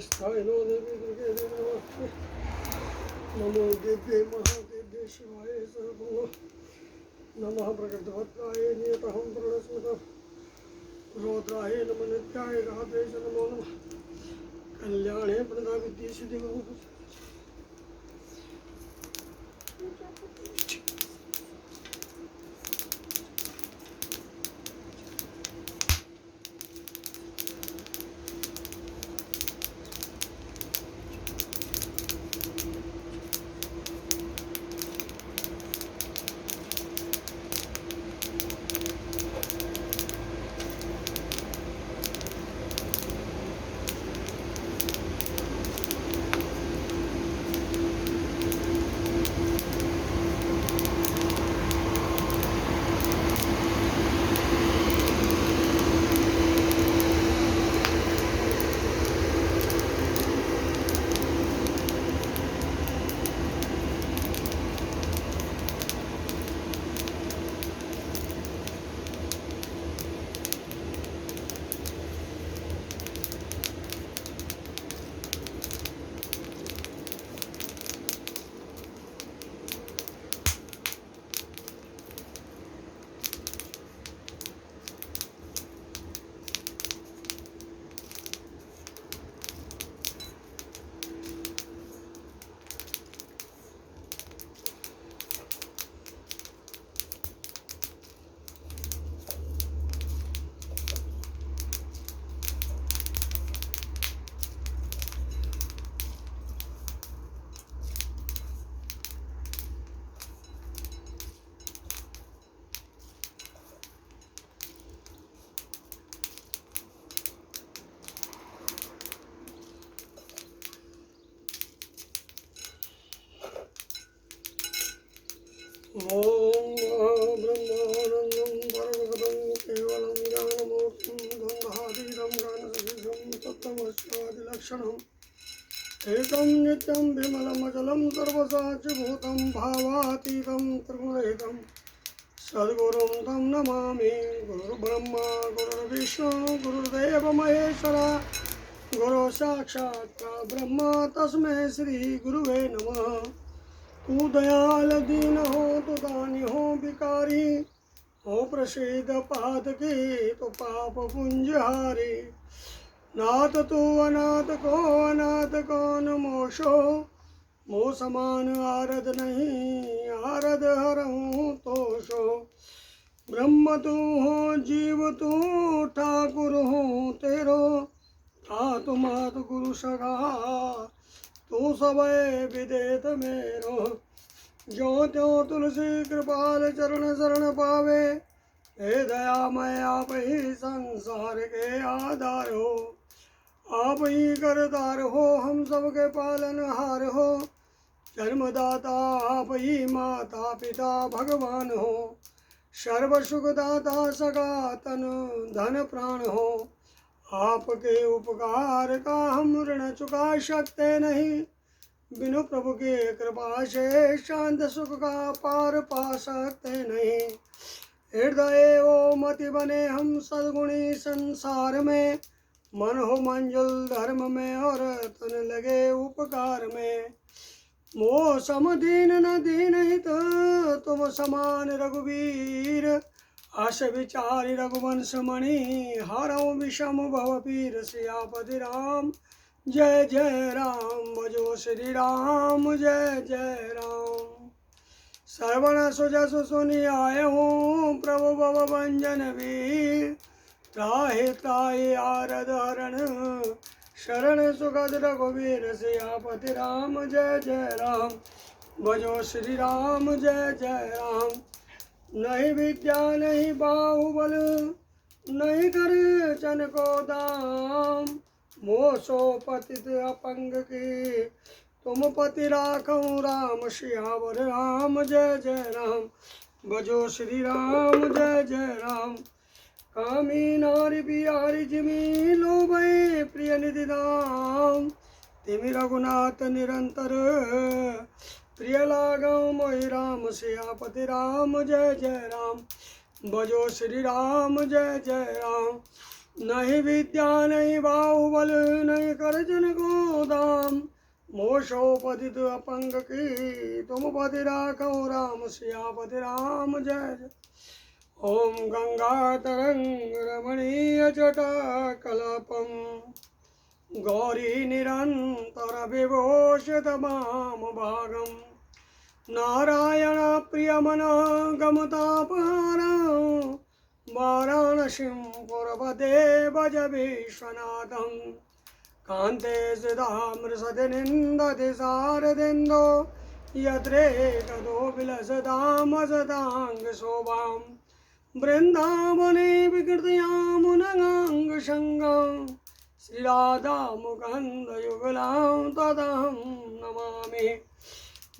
स्थाय no देवी दुर्गे नमस्ते। नमो देव्ये महादेव्ये शिवाय सर्वगुण नमः प्रकृतिभद्राय नियतहं प्रणस्मृतः रुद्राय नमः नित्याय राधे च नमो नमः कल्याणे प्रणदा विद्ये सिद्धि ओम ब्रह्मानंदं परमपदं केवलं ज्ञानमूर्तिं गन्धातीतं ज्ञानसहितं तत्त्वमस्यादिलक्षणम् एकं नित्यं विमलमचलं सर्वसाक्षिभूतं भावातीतं त्रिगुणरहितं सद्गुरुं तं नमामि। गुरुर्ब्रह्मा गुरुर्विष्णु गुरुर्देवो महेश्वरा गुरु साक्षात् ब्रह्म तस्मै श्री गुरुवे नमः। तू दयाल दीन हो तो दानी हो भिकारी हो प्रसिद्ध पातकी तो पाप पुंजहारी नाथ तू अनाथ कौन मोशो मो समान आरद नहीं आरद हरऊँ तोषो। ब्रह्म तू हो जीव तू ठाकुर हो तेरो ठातु मात गुरु सगा तू सबे विदेत मेरो। जो त्यों तुलसी कृपाल चरण शरण पावे हे दयामय आप ही संसार के आधार हो। आप ही करतार हो हम सबके पालनहार हो। जन्मदाता आप ही माता पिता भगवान हो। सर्व सुखदाता सगा तन धन प्राण हो। आपके उपकार का हम ऋण चुका सकते नहीं। बिनु प्रभु के कृपा से शांत सुख का पार पा सकते नहीं। हृदय ओ मति बने हम सद्गुणी संसार में मन हो मंजुल धर्म में और तन लगे उपकार में। मोह समदीन न दीन हित तुम समान रघुवीर आश विचारी रघुवंश मणि हरौ विषम भव पीर। सियापति राम जय जय राम भजो श्री राम जय जय राम। श्रवण सुजस सुनि आए हूँ प्रभु भव भंजन वीर। त्राहि त्राहि आरद हरण शरण सुगद रघुवीर। सियापति राम जय जय राम भजो श्री राम जय जय राम। नहीं विद्या नहीं बाहुबल नहीं कर चन को दाम मोसो पतित अपंग की तुम पति राखो राम। सियावर राम जय जय राम भजो श्री राम जय जय राम। कामी नारी बिहारी जिमी लोभे प्रिय निधि धाम तिमि रघुनाथ निरंतर प्रिय लागो मोहि राम। सियापति राम जय जय राम भजो श्री राम जय जय राम। नहीं विद्या नहीं बाहुबल नहीं करजन को दाम। मोशो पतित अपंग की तुम पति राखो राम सियापति राम जय जय। ओम गंगा तरंग रमणीय जटा कलपम गौरी निरंतर विभूषित माम भागम। नारायण प्रियमन गमतापहार वाराणसीं पुरपते भज विश्वनाथं। कान्ते सुधामृषति निन्दति शारदेन्दो यत्रेकदो विलसतामसताङ्गशोभां। वृन्दावने विकृतयामुनगाङ्गसङ्गं श्रीराधामुकुन्दयुगलां तदहं नमामि।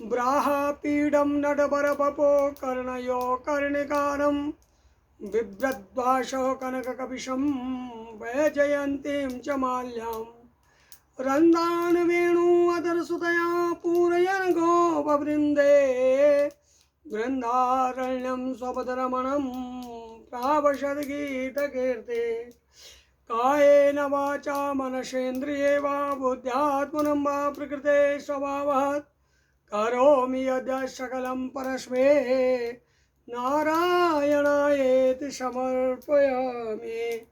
ब्राह्पीडं नटवरपपो कर्णयो कर्णिकारं बिभ्रद्वासो कनककपिशं वैजयन्तीं च माल्यां। रन्दान वेणुवदरसुतया पूरयन् गोपवृन्दे वृन्दारण्यं स्वपदरमणं प्रावशद्गीतकीर्ते। कायेन वाचा मनसेन्द्रिये वा बुद्ध्यात्मनं वा प्रकृते स्वभावात् करोमि यद् सकलं परस्मै नारायणायेति समर्पयामि।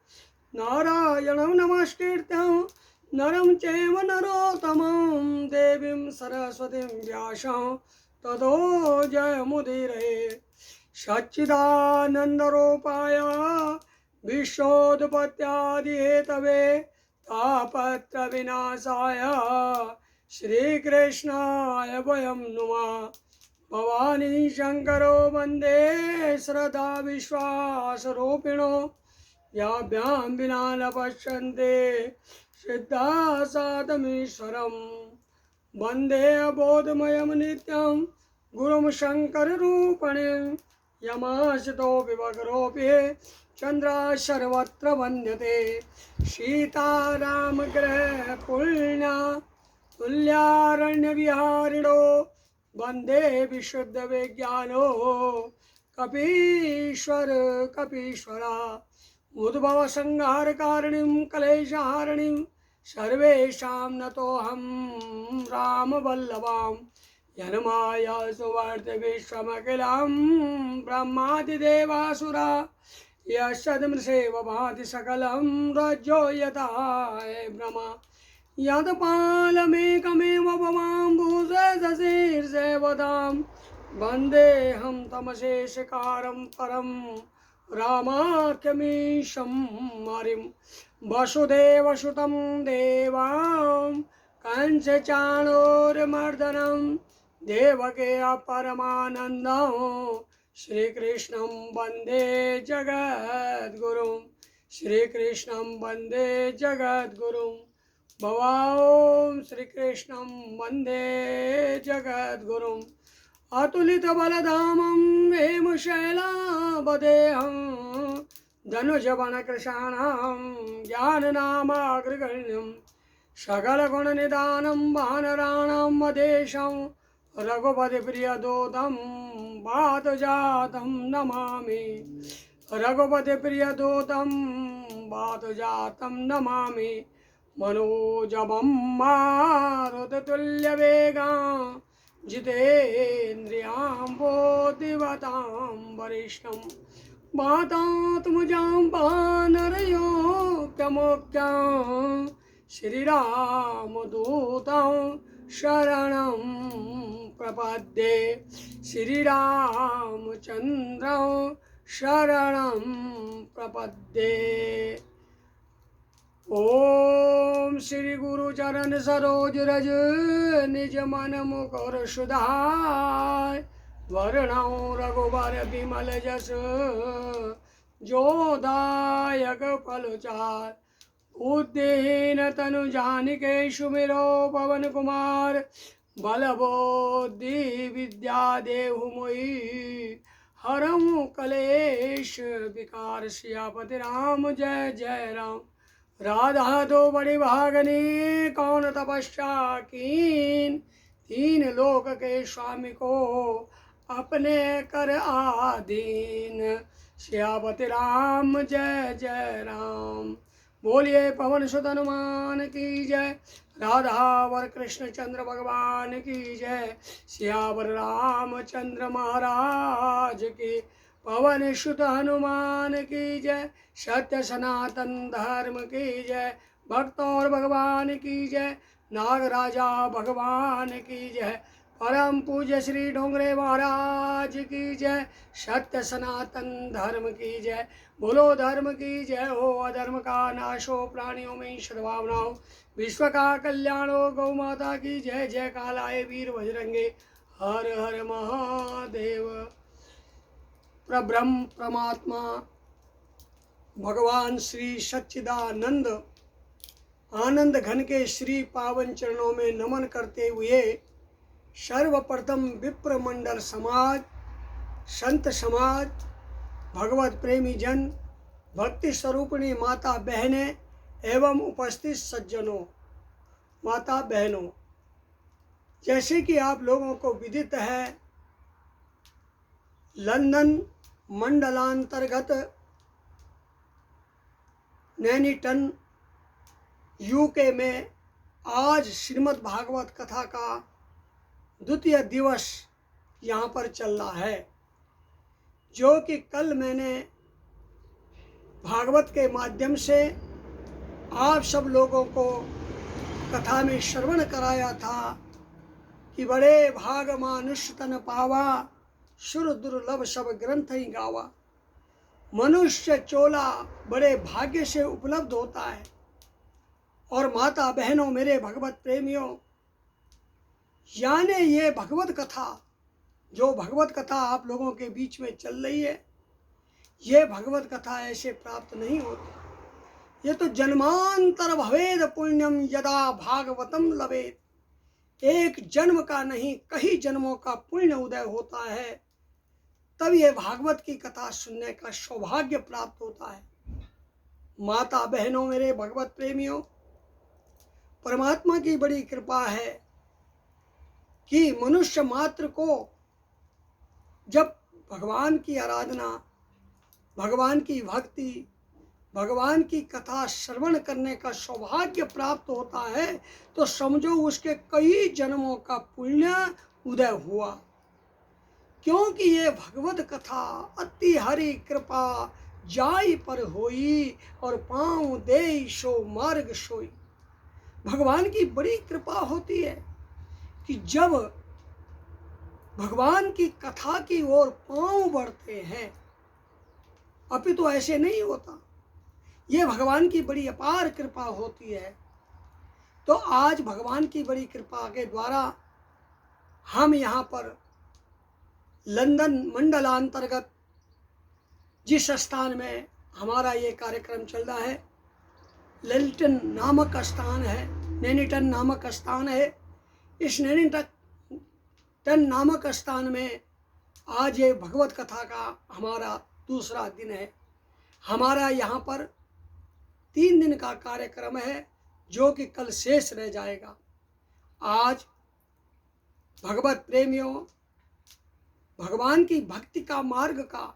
नारायणं नमस्कृत्य नरं चैव नरोत्तमं देवीं सरस्वतीं व्यासं ततो जयमुदीरये। सच्चिदानन्दरूपाय विश्वोत्पत्त्यादिहेतवे तापत्रविनाशाय श्रीकृष्णाय वयं नुमः। भवानी शंकरो वंदे श्रद्धा विश्वासरूपिणो याभ्यां विना न पश्यन्ते सिद्धा साधमीश्वरं। वंदे अबोधमयं नित्यं गुरुं शङ्कररूपिणं। यमाशितो विभगरोऽपि चन्द्रा सर्वत्र वन्द्यते। सीतारामग्रह पुण्या तुल्यारण्यविहारिणो वंदे विशुद्ध विज्ञानो कपीश्वर कपीश्वरा। उद्भव संहार कारणीं क्लेशहारिणीं सर्वेषां नतोऽहं राम वल्लभां। यन्माया सुवर्त विश्वमखिलं ब्रह्मादिदेवासुरा यशदमृषेव भाति सकलं रज्जो यथा ब्रह्मा। यत्पालमेकमेव भवाम्बुजशशीर्षवदां वन्देऽहं तमशेषकारं परं रामाख्यमीशं हरिं। वसुदेवसुतं देवां कंसचाणूरमर्दनं देवके परमानन्दं श्रीकृष्णं वन्दे जगद्गुरुं। श्रीकृष्णं वन्दे जगद्गुरुं। भवां श्रीकृष्णं वन्दे जगद्गुरुम्। अतुलितबलधामं हेमशैलावदेहं धनुजवनकृशाणां ज्ञाननामाग्रगण्यं। सकलगुणनिधानं वानराणां वदेशं रघुपतिप्रियदूतं वातजातं नमामि। रघुपतिप्रियदूतं वातजातं नमामि। मनोजवं मारुततुल्यवेगां जितेन्द्रियां बोधिवतां वरिष्ठं। वातात्मजां वानरयोग्यमोक्तं श्रीरामदूतं शरणं प्रपद्ये। श्रीरामचन्द्रं शरणं प्रपद्ये। ओम श्री गुरु चरण सरोज रज निज मन मुकुर सुधार। वर्णौ रघुबर विमल जस जो दायक फलचार। बुद्धिहीन तनु जानिके सुमिरो पवन कुमार। बल बुद्धि विद्या देहु मोहि हरहु कलेश विकार। सियापति राम जय जय राम। राधा तो बड़ी भागनी कौन तपस्या कीन। तीन लोक के स्वामी को अपने कर आधीन। सियापति राम जय जय राम। बोलिए पवन सुत हनुमान की जय। राधा वर कृष्ण चंद्र भगवान की जय। सियावर रामचंद्र महाराज की। पवन सुत हनुमान की जय। सत्य सनातन धर्म की जय। भक्त और भगवान की जय। नागराजा भगवान की जय। परम पूज्य श्री डोंगरे महाराज की जय। सत्य सनातन धर्म की जय। बोलो धर्म की जय हो। अधर्म का नाश हो, प्राणियों में सद्भावना हो, विश्व का कल्याण हो। गौ माता की जय। जय कालाए वीर बजरंगे, हर हर महादेव। प्रब्रह्म परमात्मा भगवान श्री सच्चिदानंद आनंद घन के श्री पावन चरणों में नमन करते हुए सर्वप्रथम विप्र मंडल समाज, संत समाज, भगवत प्रेमी जन, भक्ति स्वरूपिणी माता बहनें एवं उपस्थित सज्जनों, माता बहनों, जैसे कि आप लोगों को विदित है, लंदन मंडलांतर्गत नैनीटन यूके में आज श्रीमद् भागवत कथा का द्वितीय दिवस यहाँ पर चल रहा है, जो कि कल मैंने भागवत के माध्यम से आप सब लोगों को कथा में श्रवण कराया था कि बड़े भाग मानुष तन पावा, सुर दुर्लभ सब ग्रंथ ही गावा। मनुष्य चोला बड़े भाग्य से उपलब्ध होता है। और माता बहनों, मेरे भगवत प्रेमियों, यानी ये भगवत कथा, जो भगवत कथा आप लोगों के बीच में चल रही है, ये भगवत कथा ऐसे प्राप्त नहीं होती। ये तो जन्मांतर भवेद पुण्यम यदा भागवतम लवेद। एक जन्म का नहीं, कई जन्मों का पुण्य उदय होता है, तब ये भागवत की कथा सुनने का सौभाग्य प्राप्त होता है। माता बहनों, मेरे भगवत प्रेमियों, परमात्मा की बड़ी कृपा है कि मनुष्य मात्र को जब भगवान की आराधना, भगवान की भक्ति, भगवान की कथा श्रवण करने का सौभाग्य प्राप्त होता है, तो समझो उसके कई जन्मों का पुण्य उदय हुआ। क्योंकि ये भगवत कथा अति हरि कृपा जाई पर होई, और पाँव दे सो मार्ग सोई। भगवान की बड़ी कृपा होती है कि जब भगवान की कथा की ओर पांव बढ़ते हैं, अभी तो ऐसे नहीं होता। ये भगवान की बड़ी अपार कृपा होती है। तो आज भगवान की बड़ी कृपा के द्वारा हम यहाँ पर लंदन मंडलांतर्गत जिस स्थान में हमारा ये कार्यक्रम चल रहा है, ललिटन नामक स्थान है, नैनीटन नामक स्थान है। इस नैनीटन नामक स्थान में आज ये भगवत कथा का हमारा दूसरा दिन है। हमारा यहाँ पर 3 दिन का कार्यक्रम है, जो कि कल शेष रह जाएगा। आज भगवत प्रेमियों, भगवान की भक्ति का मार्ग का,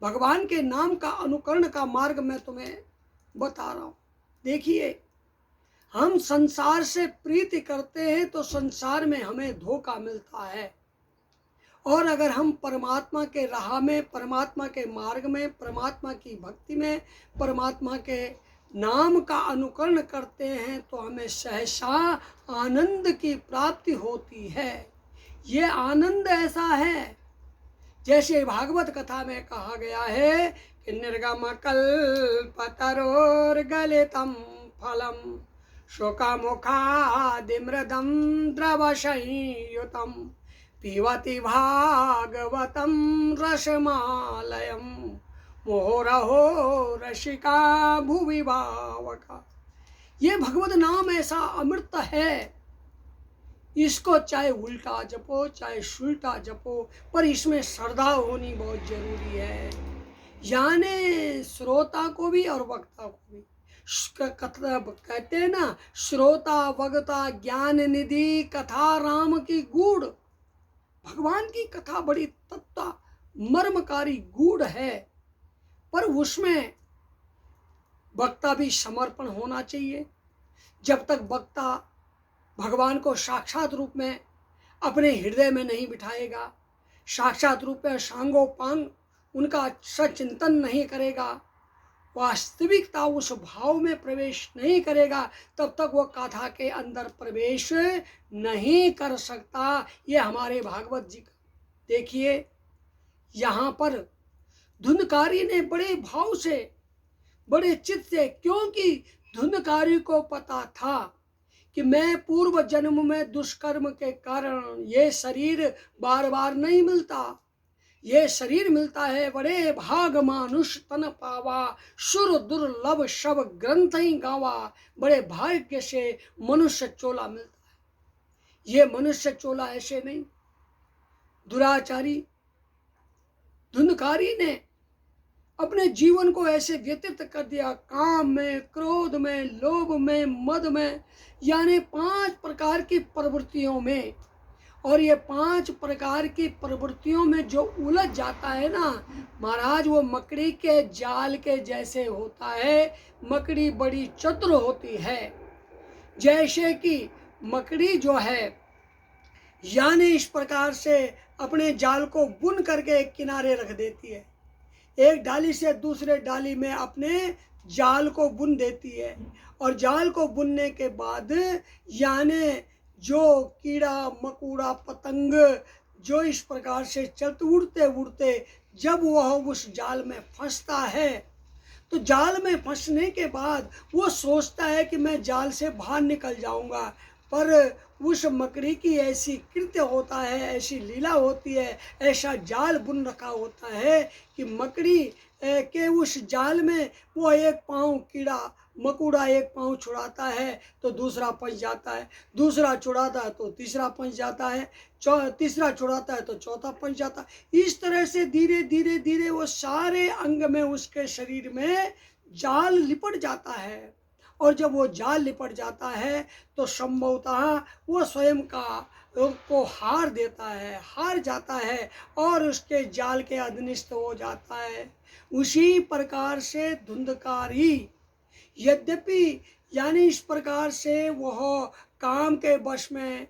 भगवान के नाम का अनुकरण का मार्ग मैं तुम्हें बता रहा हूँ। देखिए, हम संसार से प्रीति करते हैं तो संसार में हमें धोखा मिलता है, और अगर हम परमात्मा के राह में, परमात्मा के मार्ग में, परमात्मा की भक्ति में, परमात्मा के नाम का अनुकरण करते हैं तो हमें सहसा आनंद की प्राप्ति होती है। ये आनंद ऐसा है, जैसे भागवत कथा में कहा गया है कि निर्गम कल्पतरोर्गलितं फलम शोकमुखादिमृदं द्रवसंयुतं पिबति भागवतं रसमालयं मोहरहो रसिका भुवि भावका। ये भगवत नाम ऐसा अमृत है, इसको चाहे उल्टा जपो चाहे सुलटा जपो, पर इसमें श्रद्धा होनी बहुत जरूरी है। यानी श्रोता को भी और वक्ता को भी। कहते हैं ना, श्रोता वक्ता ज्ञान निधि कथा राम की गूढ़। भगवान की कथा बड़ी तत्व मर्मकारी गूढ़ है, पर उसमें वक्ता भी समर्पण होना चाहिए। जब तक वक्ता भगवान को साक्षात रूप में अपने हृदय में नहीं बिठाएगा, साक्षात रूप में सांगोपांग उनका सचिंतन नहीं करेगा, वास्तविकता उस भाव में प्रवेश नहीं करेगा, तब तक वो कथा के अंदर प्रवेश नहीं कर सकता। ये हमारे भागवत जी का देखिए, यहाँ पर धुंधकारी ने बड़े भाव से, बड़े चित्त से, क्योंकि धुंधकारी को पता था कि मैं पूर्व जन्म में दुष्कर्म के कारण ये शरीर बार बार नहीं मिलता, ये शरीर मिलता है बड़े भाग मानुष तन पावा, सुर दुर्लभ शब ग्रंथ ही गावा। बड़े भाग्य से मनुष्य चोला मिलता है। ये मनुष्य चोला ऐसे नहीं। दुराचारी धुंधकारी ने अपने जीवन को ऐसे व्यतीत कर दिया, काम में, क्रोध में, लोभ में, मद में, यानी 5 प्रकार की प्रवृत्तियों में। और ये 5 प्रकार की प्रवृत्तियों में जो उलझ जाता है ना महाराज, वो मकड़ी के जाल के जैसे होता है। मकड़ी बड़ी चतुर होती है। जैसे कि मकड़ी जो है, यानी इस प्रकार से अपने जाल को बुन करके किनारे रख देती है, एक डाली से दूसरे डाली में अपने जाल को बुन देती है। और जाल को बुनने के बाद यानी जो कीड़ा मकोड़ा पतंग जो इस प्रकार से चलते उड़ते उड़ते जब वह उस जाल में फंसता है, तो जाल में फंसने के बाद वो सोचता है कि मैं जाल से बाहर निकल जाऊंगा, पर उस मकड़ी की ऐसी कृत्य होता है, ऐसी लीला होती है, ऐसा जाल बुन रखा होता है कि मकड़ी के उस जाल में वो एक पाँव कीड़ा मकोड़ा एक पाँव छुड़ाता है तो दूसरा फंस जाता है, दूसरा छुड़ाता है तो तीसरा फंस जाता है, तीसरा छुड़ाता है तो चौथा फंस जाता है। इस तरह से धीरे धीरे धीरे वो सारे अंग में उसके शरीर में जाल लिपट जाता है। और जब वो जाल लिपट जाता है तो संभवतः वो स्वयं को हार देता है, हार जाता है और उसके जाल के अधीनस्थ हो जाता है। उसी प्रकार से धुंधकारी यद्यपि यानी इस प्रकार से वह काम के वश में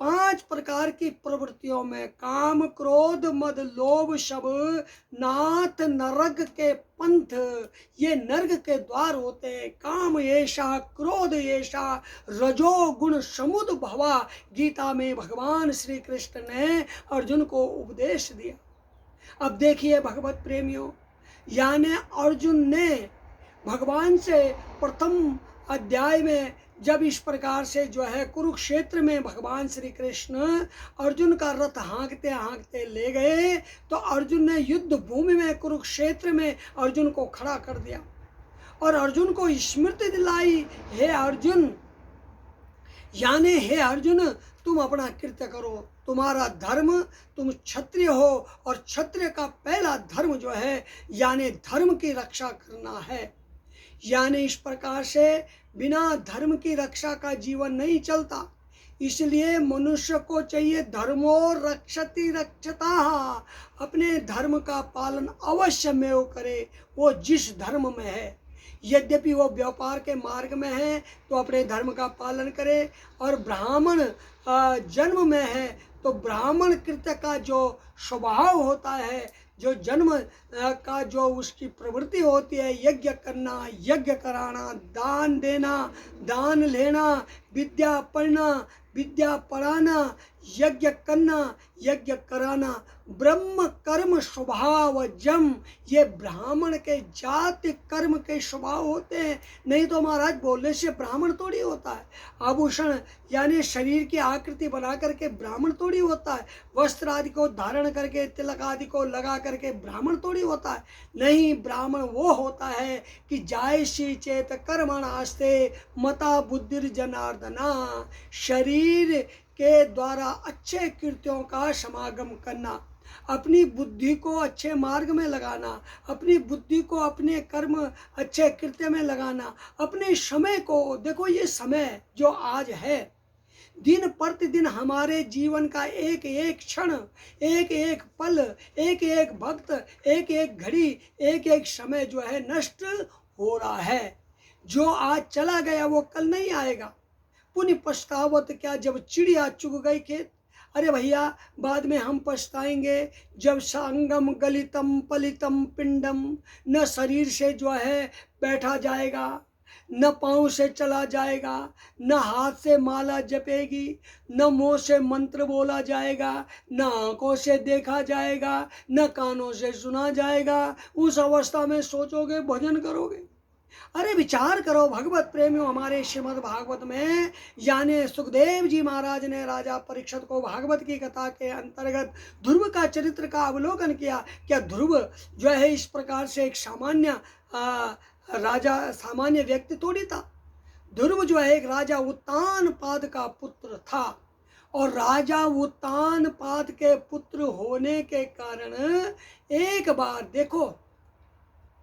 5 प्रकार की प्रवृत्तियों में काम क्रोध मद लोभ सब नाथ नरक के पंथ, ये नरक के द्वार होते हैं। काम ऐसा, क्रोध ऐसा, रजोगुण समुद भवा, गीता में भगवान श्री कृष्ण ने अर्जुन को उपदेश दिया। अब देखिए भगवत प्रेमियों, यानी अर्जुन ने भगवान से प्रथम अध्याय में जब इस प्रकार से जो है कुरुक्षेत्र में भगवान श्री कृष्ण अर्जुन का रथ हाँकते हाँकते ले गए, तो अर्जुन ने युद्ध भूमि में कुरुक्षेत्र में अर्जुन को खड़ा कर दिया और अर्जुन को स्मृति दिलाई, हे अर्जुन, यानी हे अर्जुन तुम अपना कृत्य करो, तुम्हारा धर्म, तुम क्षत्रिय हो और क्षत्रिय का पहला धर्म जो है यानी धर्म की रक्षा करना है। यानी इस प्रकार से बिना धर्म की रक्षा का जीवन नहीं चलता। इसलिए मनुष्य को चाहिए धर्मो रक्षति रक्षता, अपने धर्म का पालन अवश्य में वो करे, वो जिस धर्म में है। यद्यपि वो व्यापार के मार्ग में है तो अपने धर्म का पालन करे, और ब्राह्मण जन्म में है तो ब्राह्मण कृत्य का जो स्वभाव होता है, जो जन्म का जो उसकी प्रवृत्ति होती है, यज्ञ करना, यज्ञ कराना, दान देना, दान लेना, विद्या पढ़ना, विद्या पढ़ाना, यज्ञ करना, यज्ञ कराना, ब्रह्म कर्म स्वभाव जम, ये ब्राह्मण के जाति कर्म के स्वभाव होते हैं। नहीं तो महाराज बोलने से ब्राह्मण थोड़ी होता है। आभूषण यानी शरीर की आकृति बना करके ब्राह्मण थोड़ी होता है। वस्त्र आदि को धारण करके, तिलक आदि को लगा करके ब्राह्मण थोड़ी होता है। नहीं, ब्राह्मण वो होता है कि जायसी चेत कर्मण आस्ते मता बुद्धिर जनार्दना, शरीर के द्वारा अच्छे कृत्यों का समागम करना, अपनी बुद्धि को अच्छे मार्ग में लगाना, अपनी बुद्धि को अपने कर्म अच्छे कृत्य में लगाना, अपने समय को देखो, ये समय जो आज है, दिन प्रतिदिन हमारे जीवन का एक एक क्षण, एक एक पल, एक एक भक्त, एक एक घड़ी, एक एक समय जो है नष्ट हो रहा है। जो आज चला गया वो कल नहीं आएगा। पुण्य पछतावत क्या जब चिड़िया चुग गई खेत। अरे भैया, बाद में हम पछताएंगे जब सांगम गलितम पलितम पिंडम, न शरीर से जो है बैठा जाएगा, न पाँव से चला जाएगा, न हाथ से माला जपेगी, न मुंह से मंत्र बोला जाएगा, न आंखों से देखा जाएगा, न कानों से सुना जाएगा। उस अवस्था में सोचोगे भजन करोगे? अरे विचार करो भगवत प्रेमियों, हमारे श्रीमद् भागवत में यानी सुखदेव जी महाराज ने राजा परीक्षित को भागवत की कथा के अंतर्गत ध्रुव का चरित्र का अवलोकन किया। क्या ध्रुव जो है इस प्रकार से एक सामान्य राजा, सामान्य व्यक्ति थोड़ी था। ध्रुव जो है एक राजा उत्तानपाद का पुत्र था, और राजा उत्तानपाद के पुत्र होने के कारण एक बार देखो,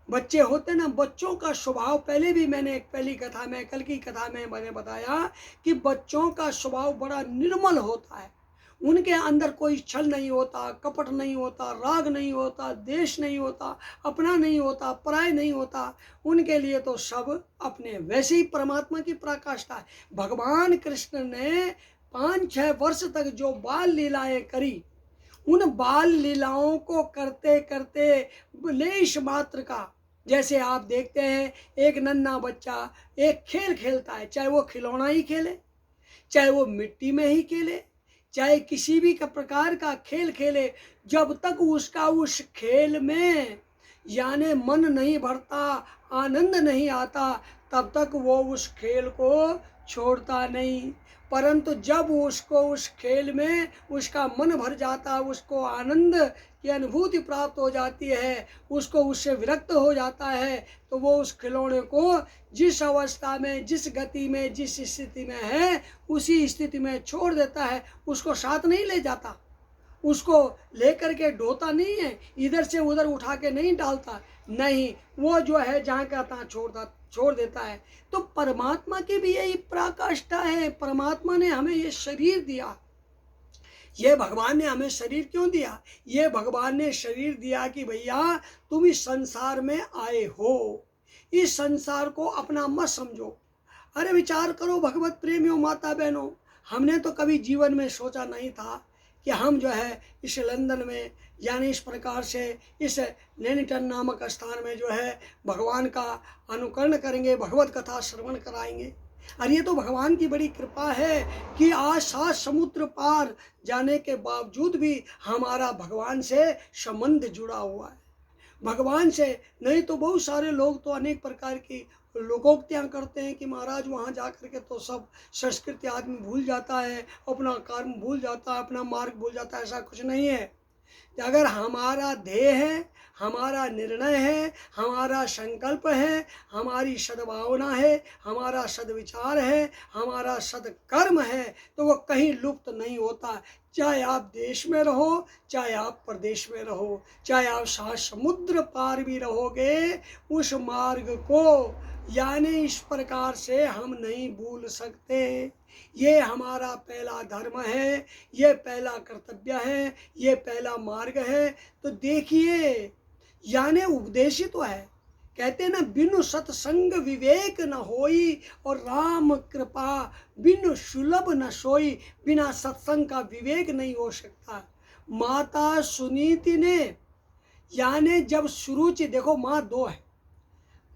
बच्चे होते ना, बच्चों का स्वभाव, पहले भी मैंने एक पहली कथा में, कल की कथा में मैंने बताया कि बच्चों का स्वभाव बड़ा निर्मल होता है। उनके अंदर कोई छल नहीं होता, कपट नहीं होता, राग नहीं होता, द्वेष नहीं होता, अपना नहीं होता, पराय नहीं होता। उनके लिए तो सब अपने। वैसे ही परमात्मा की पराकाष्ठा है। भगवान कृष्ण ने 5-6 वर्ष तक जो बाल लीलाएं करी, उन बाल लीलाओं को करते करते लेश मात्र का, जैसे आप देखते हैं एक नन्हा बच्चा एक खेल खेलता है, चाहे वो खिलौना ही खेले, चाहे वो मिट्टी में ही खेले, चाहे किसी भी का प्रकार का खेल खेले, जब तक उसका उस खेल में यानी मन नहीं भरता, आनंद नहीं आता, तब तक वो उस खेल को छोड़ता नहीं। परंतु जब उसको उस खेल में उसका मन भर जाता, उसको आनंद की अनुभूति प्राप्त हो जाती है, उसको उससे विरक्त हो जाता है, तो वो उस खिलौने को जिस अवस्था में, जिस गति में, जिस स्थिति में है, उसी स्थिति में छोड़ देता है। उसको साथ नहीं ले जाता, उसको लेकर के ढोता नहीं है, इधर से उधर उठा के नहीं डालता, नहीं, वो जो है जहाँ का तहाँ छोड़ देता है। तो परमात्मा की भी यही पराकाष्ठा है। परमात्मा ने हमें ये शरीर दिया। ये भगवान ने हमें शरीर क्यों दिया? ये भगवान ने शरीर दिया कि भैया तुम इस संसार में आए हो, इस संसार को अपना मत समझो। अरे विचार करो भगवत प्रेमियों, माता बहनों, हमने तो कभी जीवन में सोचा नहीं था कि हम जो है इस लंदन में यानी इस प्रकार से इस नैनीताल नामक स्थान में जो है भगवान का अनुकरण करेंगे, भगवत कथा श्रवण कराएंगे। और ये तो भगवान की बड़ी कृपा है कि आज 7 समुद्र पार जाने के बावजूद भी हमारा भगवान से संबंध जुड़ा हुआ है। भगवान से नहीं तो बहुत सारे लोग तो अनेक प्रकार की लोकोक्तियाँ करते हैं कि महाराज वहाँ जा कर के तो सब संस्कृति आदमी भूल जाता है, अपना कर्म भूल जाता है, अपना मार्ग भूल जाता है। ऐसा कुछ नहीं है। अगर हमारा ध्येय है, हमारा निर्णय है, हमारा संकल्प है, हमारी सद्भावना है, हमारा सद्विचार है, हमारा सद्कर्म है, तो वो कहीं लुप्त नहीं होता। चाहे आप देश में रहो, चाहे आप प्रदेश में रहो, चाहे आप 7 समुद्र पार भी रहोगे, उस मार्ग को यानी इस प्रकार से हम नहीं भूल सकते। ये हमारा पहला धर्म है, ये पहला कर्तव्य है, ये पहला मार्ग है। तो देखिए, यानी उपदेश तो है। कहते हैं ना, बिनु सत्संग विवेक न होई, और राम कृपा बिनु सुलभ न सोई। बिना सत्संग का विवेक नहीं हो सकता। माता सुनीति ने यानी जब सुरुचि, देखो माँ 2 है,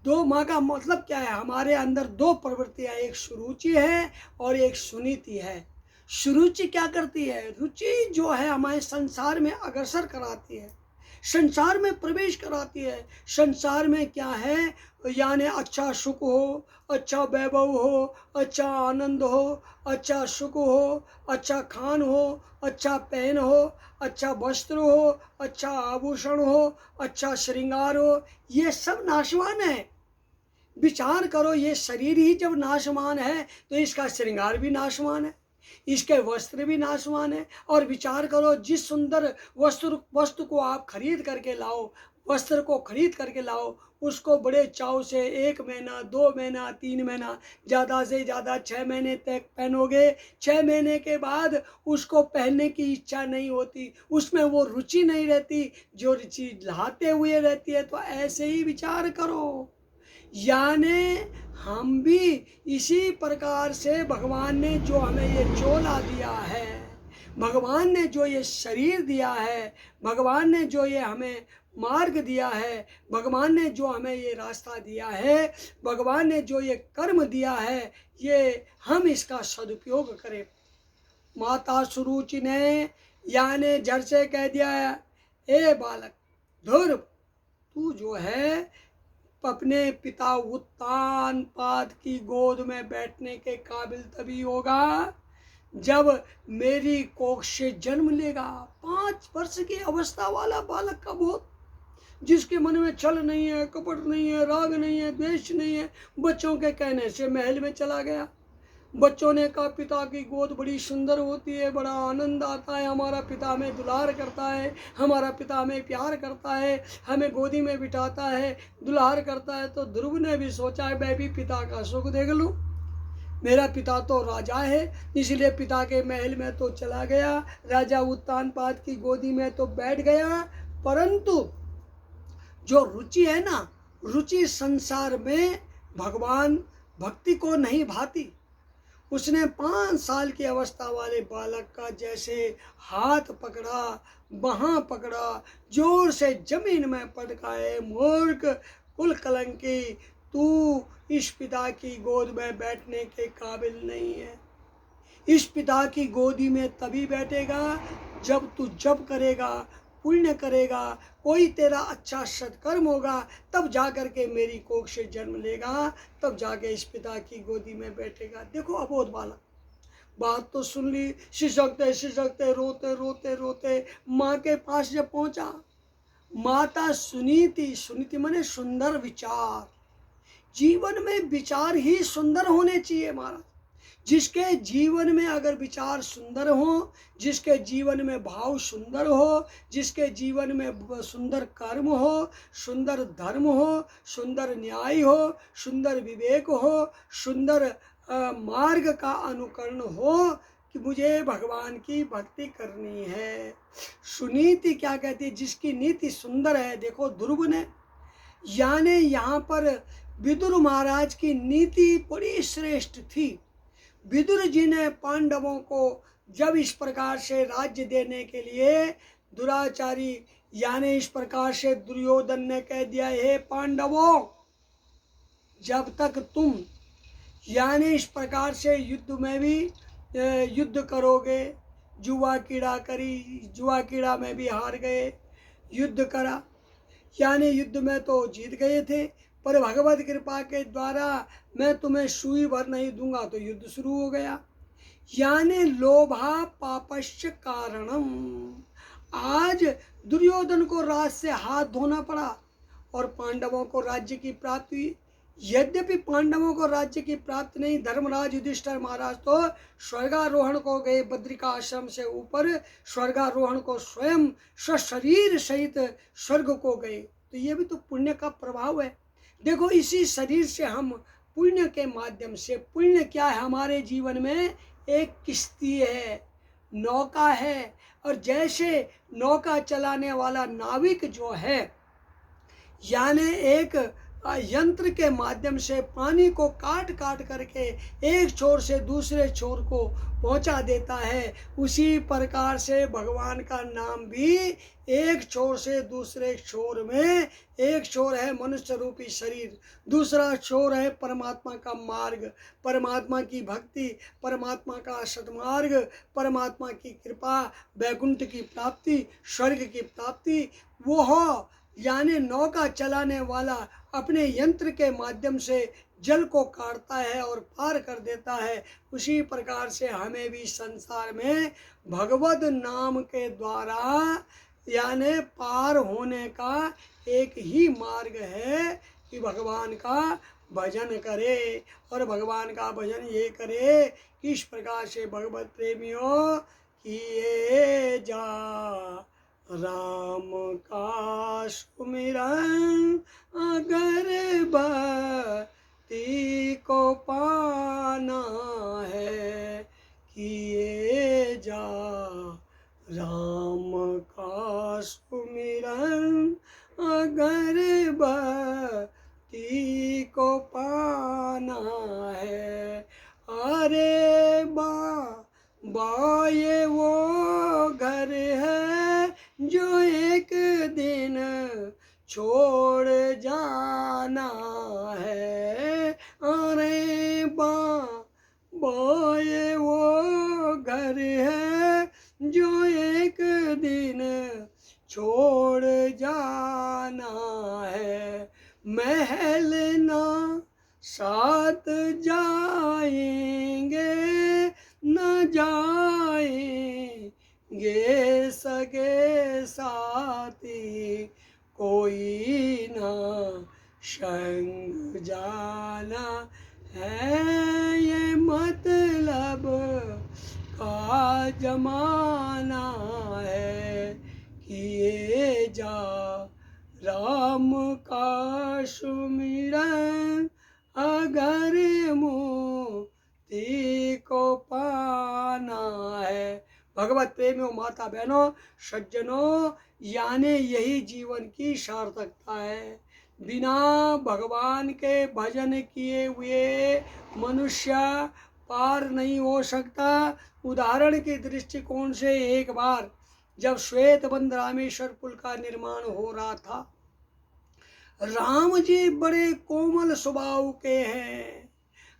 2 माँ का मतलब क्या है? हमारे अंदर 2 प्रवृत्तियाँ, एक सुरुचि है और एक सुनीति है। सुरुचि क्या करती है? रुचि जो है हमारे संसार में अग्रसर कराती है, संसार में प्रवेश कराती है। संसार में क्या है? यानी अच्छा सुख हो, अच्छा वैभव हो, अच्छा आनंद हो, अच्छा सुख हो, अच्छा खान हो, अच्छा पहन हो, अच्छा वस्त्र हो, अच्छा आभूषण हो, अच्छा श्रृंगार हो, ये सब नाशवान है। विचार करो, ये शरीर ही जब नाशवान है तो इसका श्रृंगार भी नाशवान है, इसके वस्त्र भी नाशवान है। और विचार करो, जिस सुंदर वस्तु को आप खरीद करके लाओ, वस्त्र को खरीद करके लाओ, उसको बड़े चाव से 1 महीना, 2 महीना, 3 महीना, ज़्यादा से ज़्यादा 6 महीने तक पहनोगे। 6 महीने के बाद उसको पहनने की इच्छा नहीं होती, उसमें वो रुचि नहीं रहती जो रुचि लाते हुए रहती है। तो ऐसे ही विचार करो, यानी हम भी इसी प्रकार से भगवान ने जो हमें ये चोला दिया है, भगवान ने जो ये शरीर दिया है, भगवान ने जो ये हमें मार्ग दिया है, भगवान ने जो हमें ये रास्ता दिया है, भगवान ने जो ये कर्म दिया है, ये हम इसका सदुपयोग करें। माता सुरुचि ने यानी जड़ से कह दिया है, ए बालक ध्रुव, तू जो है अपने पिता उत्तानपाद की गोद में बैठने के काबिल तभी होगा जब मेरी कोख से जन्म लेगा। 5 वर्ष की अवस्था वाला बालक का बोध, जिसके मन में छल नहीं है, कपट नहीं है, राग नहीं है, द्वेष नहीं है, बच्चों के कहने से महल में चला गया। बच्चों ने कहा पिता की गोद बड़ी सुंदर होती है, बड़ा आनंद आता है, हमारा पिता हमें दुलार करता है, हमारा पिता हमें प्यार करता है, हमें गोदी में बिठाता है, दुलार करता है। तो ध्रुव ने भी सोचा है मैं भी पिता का सुख देख लूँ, मेरा पिता तो राजा है, इसलिए पिता के महल में तो चला गया, राजा उत्तानपाद की गोदी में तो बैठ गया। परंतु जो रुचि है ना, रुचि संसार में भगवान भक्ति को नहीं भाती। उसने 5 साल की अवस्था वाले बालक का जैसे हाथ पकड़ा, बाहाँ पकड़ा, जोर से जमीन में पटकाए, मूर्ख कुल कलंकी, तू इस पिता की गोद में बैठने के काबिल नहीं है। इस पिता की गोदी में तभी बैठेगा जब तू जप करेगा, पुण्य करेगा, कोई तेरा अच्छा सत्कर्म होगा, तब जाकर के मेरी कोख से जन्म लेगा, तब जाके इस पिता की गोदी में बैठेगा। देखो अबोध बालक, बात तो सुन ली, सिसकते रोते रोते रोते माँ के पास जब पहुंचा, माता सुनीति माने सुंदर विचार। जीवन में विचार ही सुंदर होने चाहिए महाराज। जिसके जीवन में अगर विचार सुंदर हो, जिसके जीवन में भाव सुंदर हो, जिसके जीवन में सुंदर कर्म हो, सुंदर धर्म हो, सुंदर न्याय हो, सुंदर विवेक हो, सुंदर मार्ग का अनुकरण हो कि मुझे भगवान की भक्ति करनी है। सुनीति क्या कहती है? जिसकी नीति सुंदर है। देखो ध्रुव ने, यानी यहाँ पर विदुर महाराज की नीति बड़ी श्रेष्ठ थी। विदुर जी ने पांडवों को जब इस प्रकार से राज्य देने के लिए दुराचारी, यानी इस प्रकार से दुर्योधन ने कह दिया, हे पांडवों, जब तक तुम यानी इस प्रकार से युद्ध में भी युद्ध करोगे, जुआ कीड़ा करी, जुआ कीड़ा में भी हार गए, युद्ध करा, यानी युद्ध में तो जीत गए थे, पर भगवत कृपा के द्वारा मैं तुम्हें सुई भर नहीं दूंगा, तो युद्ध शुरू हो गया। यानी लोभा पापस्य कारणम। आज दुर्योधन को राज से हाथ धोना पड़ा और पांडवों को राज्य की प्राप्ति हुई। यद्यपि पांडवों को राज्य की प्राप्ति नहीं, धर्मराज युधिष्ठिर महाराज तो स्वर्गारोहण को गए, बद्रिका आश्रम से ऊपर स्वर्गारोहण को स्वयं सशरीर सहित स्वर्ग को गए। तो ये भी तो पुण्य का प्रभाव है। देखो इसी शरीर से हम पुण्य के माध्यम से, पुण्य क्या है हमारे जीवन में? एक किश्ती है, नौका है, और जैसे नौका चलाने वाला नाविक जो है, यानी एक यंत्र के माध्यम से पानी को काट काट करके एक छोर से दूसरे छोर को पहुंचा देता है, उसी प्रकार से भगवान का नाम भी एक छोर से दूसरे छोर में, एक छोर है मनुष्य रूपी शरीर, दूसरा छोर है परमात्मा का मार्ग, परमात्मा की भक्ति, परमात्मा का सद्मार्ग, परमात्मा की कृपा, वैकुंठ की प्राप्ति, स्वर्ग की प्राप्ति। वो हो यानी नौका चलाने वाला अपने यंत्र के माध्यम से जल को काटता है और पार कर देता है। उसी प्रकार से हमें भी संसार में भगवत नाम के द्वारा यानी पार होने का एक ही मार्ग है कि भगवान का भजन करे। और भगवान का भजन ये करे कि इस प्रकार से भगवत प्रेमियों किए जा राम का सुमिरन, अगर भक्ति को पाना है, किए जा राम का सुमिरन, अगर भक्ति को ये वो घर है जो एक दिन छोड़ जाना है। अरे ये वो घर है जो एक दिन छोड़ जाना है। महल ना साथ जाएंगे न जाएंगे सगे साथी, कोई ना संग जाना है। ये मतलब का जमाना है कि ये जा राम का सुमिरन अगर मुक्ति को पाना है। भगवत प्रेमियों, माता बहनों, सज्जनों, यानी यही जीवन की सार्थकता है। बिना भगवान के भजन किए हुए मनुष्य पार नहीं हो सकता। उदाहरण के दृष्टिकोण से एक बार जब श्वेतबंध रामेश्वर पुल का निर्माण हो रहा था, राम जी बड़े कोमल स्वभाव के हैं।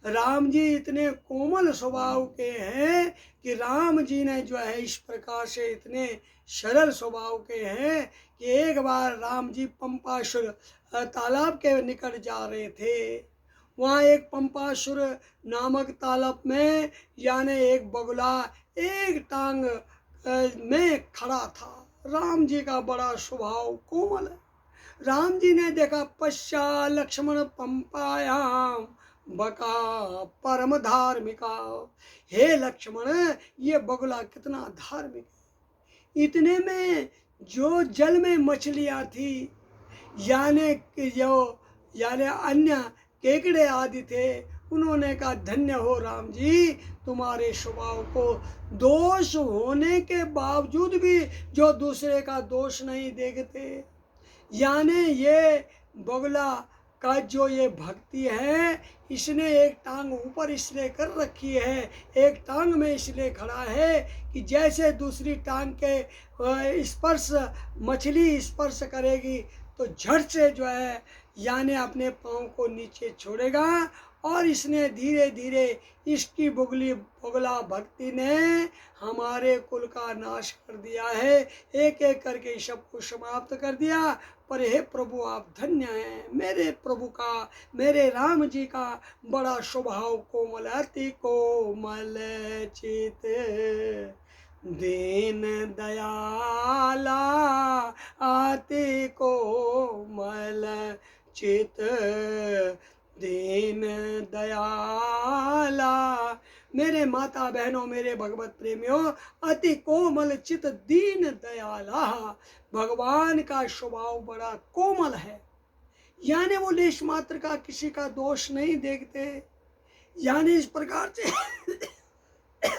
राम जी इतने कोमल स्वभाव के हैं कि राम जी ने जो है इस प्रकार से इतने सरल स्वभाव के हैं कि एक बार राम जी पंपासुर तालाब के निकट जा रहे थे। वहाँ एक पंपासुर नामक तालाब में यानी एक बगुला एक टांग में खड़ा था। राम जी का बड़ा स्वभाव कोमल है। राम जी ने देखा, पश्चा लक्ष्मण पंपायाम बका परम धार्मिका। हे लक्ष्मण, ये बगुला कितना धार्मिक है। इतने में जो जल में मछलियां थी यानी अन्य केकड़े आदि थे, उन्होंने कहा, धन्य हो राम जी, तुम्हारे स्वभाव को दोष होने के बावजूद भी जो दूसरे का दोष नहीं देखते। यानी ये बगुला का जो ये भक्ति है, इसने एक टांग ऊपर इसलिए कर रखी है, एक टांग में इसलिए खड़ा है कि जैसे दूसरी टांग के स्पर्श मछली स्पर्श करेगी तो झट से जो है यानी अपने पाँव को नीचे छोड़ेगा। और इसने धीरे धीरे इसकी बगुला भक्ति ने हमारे कुल का नाश कर दिया है, एक एक करके सबको समाप्त कर दिया। पर हे प्रभु, आप धन्य हैं। मेरे प्रभु का, मेरे राम जी का बड़ा स्वभाव कोमल, अति कोमल चित दीन दयाला, अति कोमल चित दीन दयाला। मेरे माता बहनों, मेरे भगवत प्रेमियों, अति कोमल चित दीन दयाला। भगवान का स्वभाव बड़ा कोमल है, यानी वो लेश मात्र का किसी का दोष नहीं देखते। यानी इस प्रकार से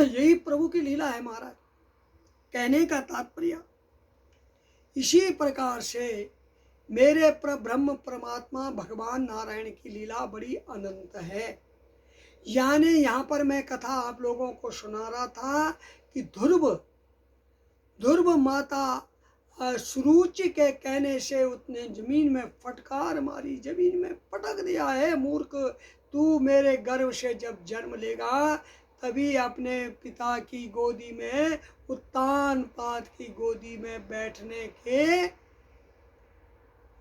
यही प्रभु की लीला है महाराज। कहने का तात्पर्य इसी प्रकार से मेरे ब्रह्म परमात्मा भगवान नारायण की लीला बड़ी अनंत है। यानी यहाँ पर मैं कथा आप लोगों को सुना रहा था कि ध्रुव माता सुरुचि के कहने से उसने जमीन में फटकार मारी, जमीन में पटक दिया, है मूर्ख, तू मेरे गर्भ से जब जन्म लेगा तभी अपने पिता की गोदी में, उत्तान पाद की गोदी में बैठने के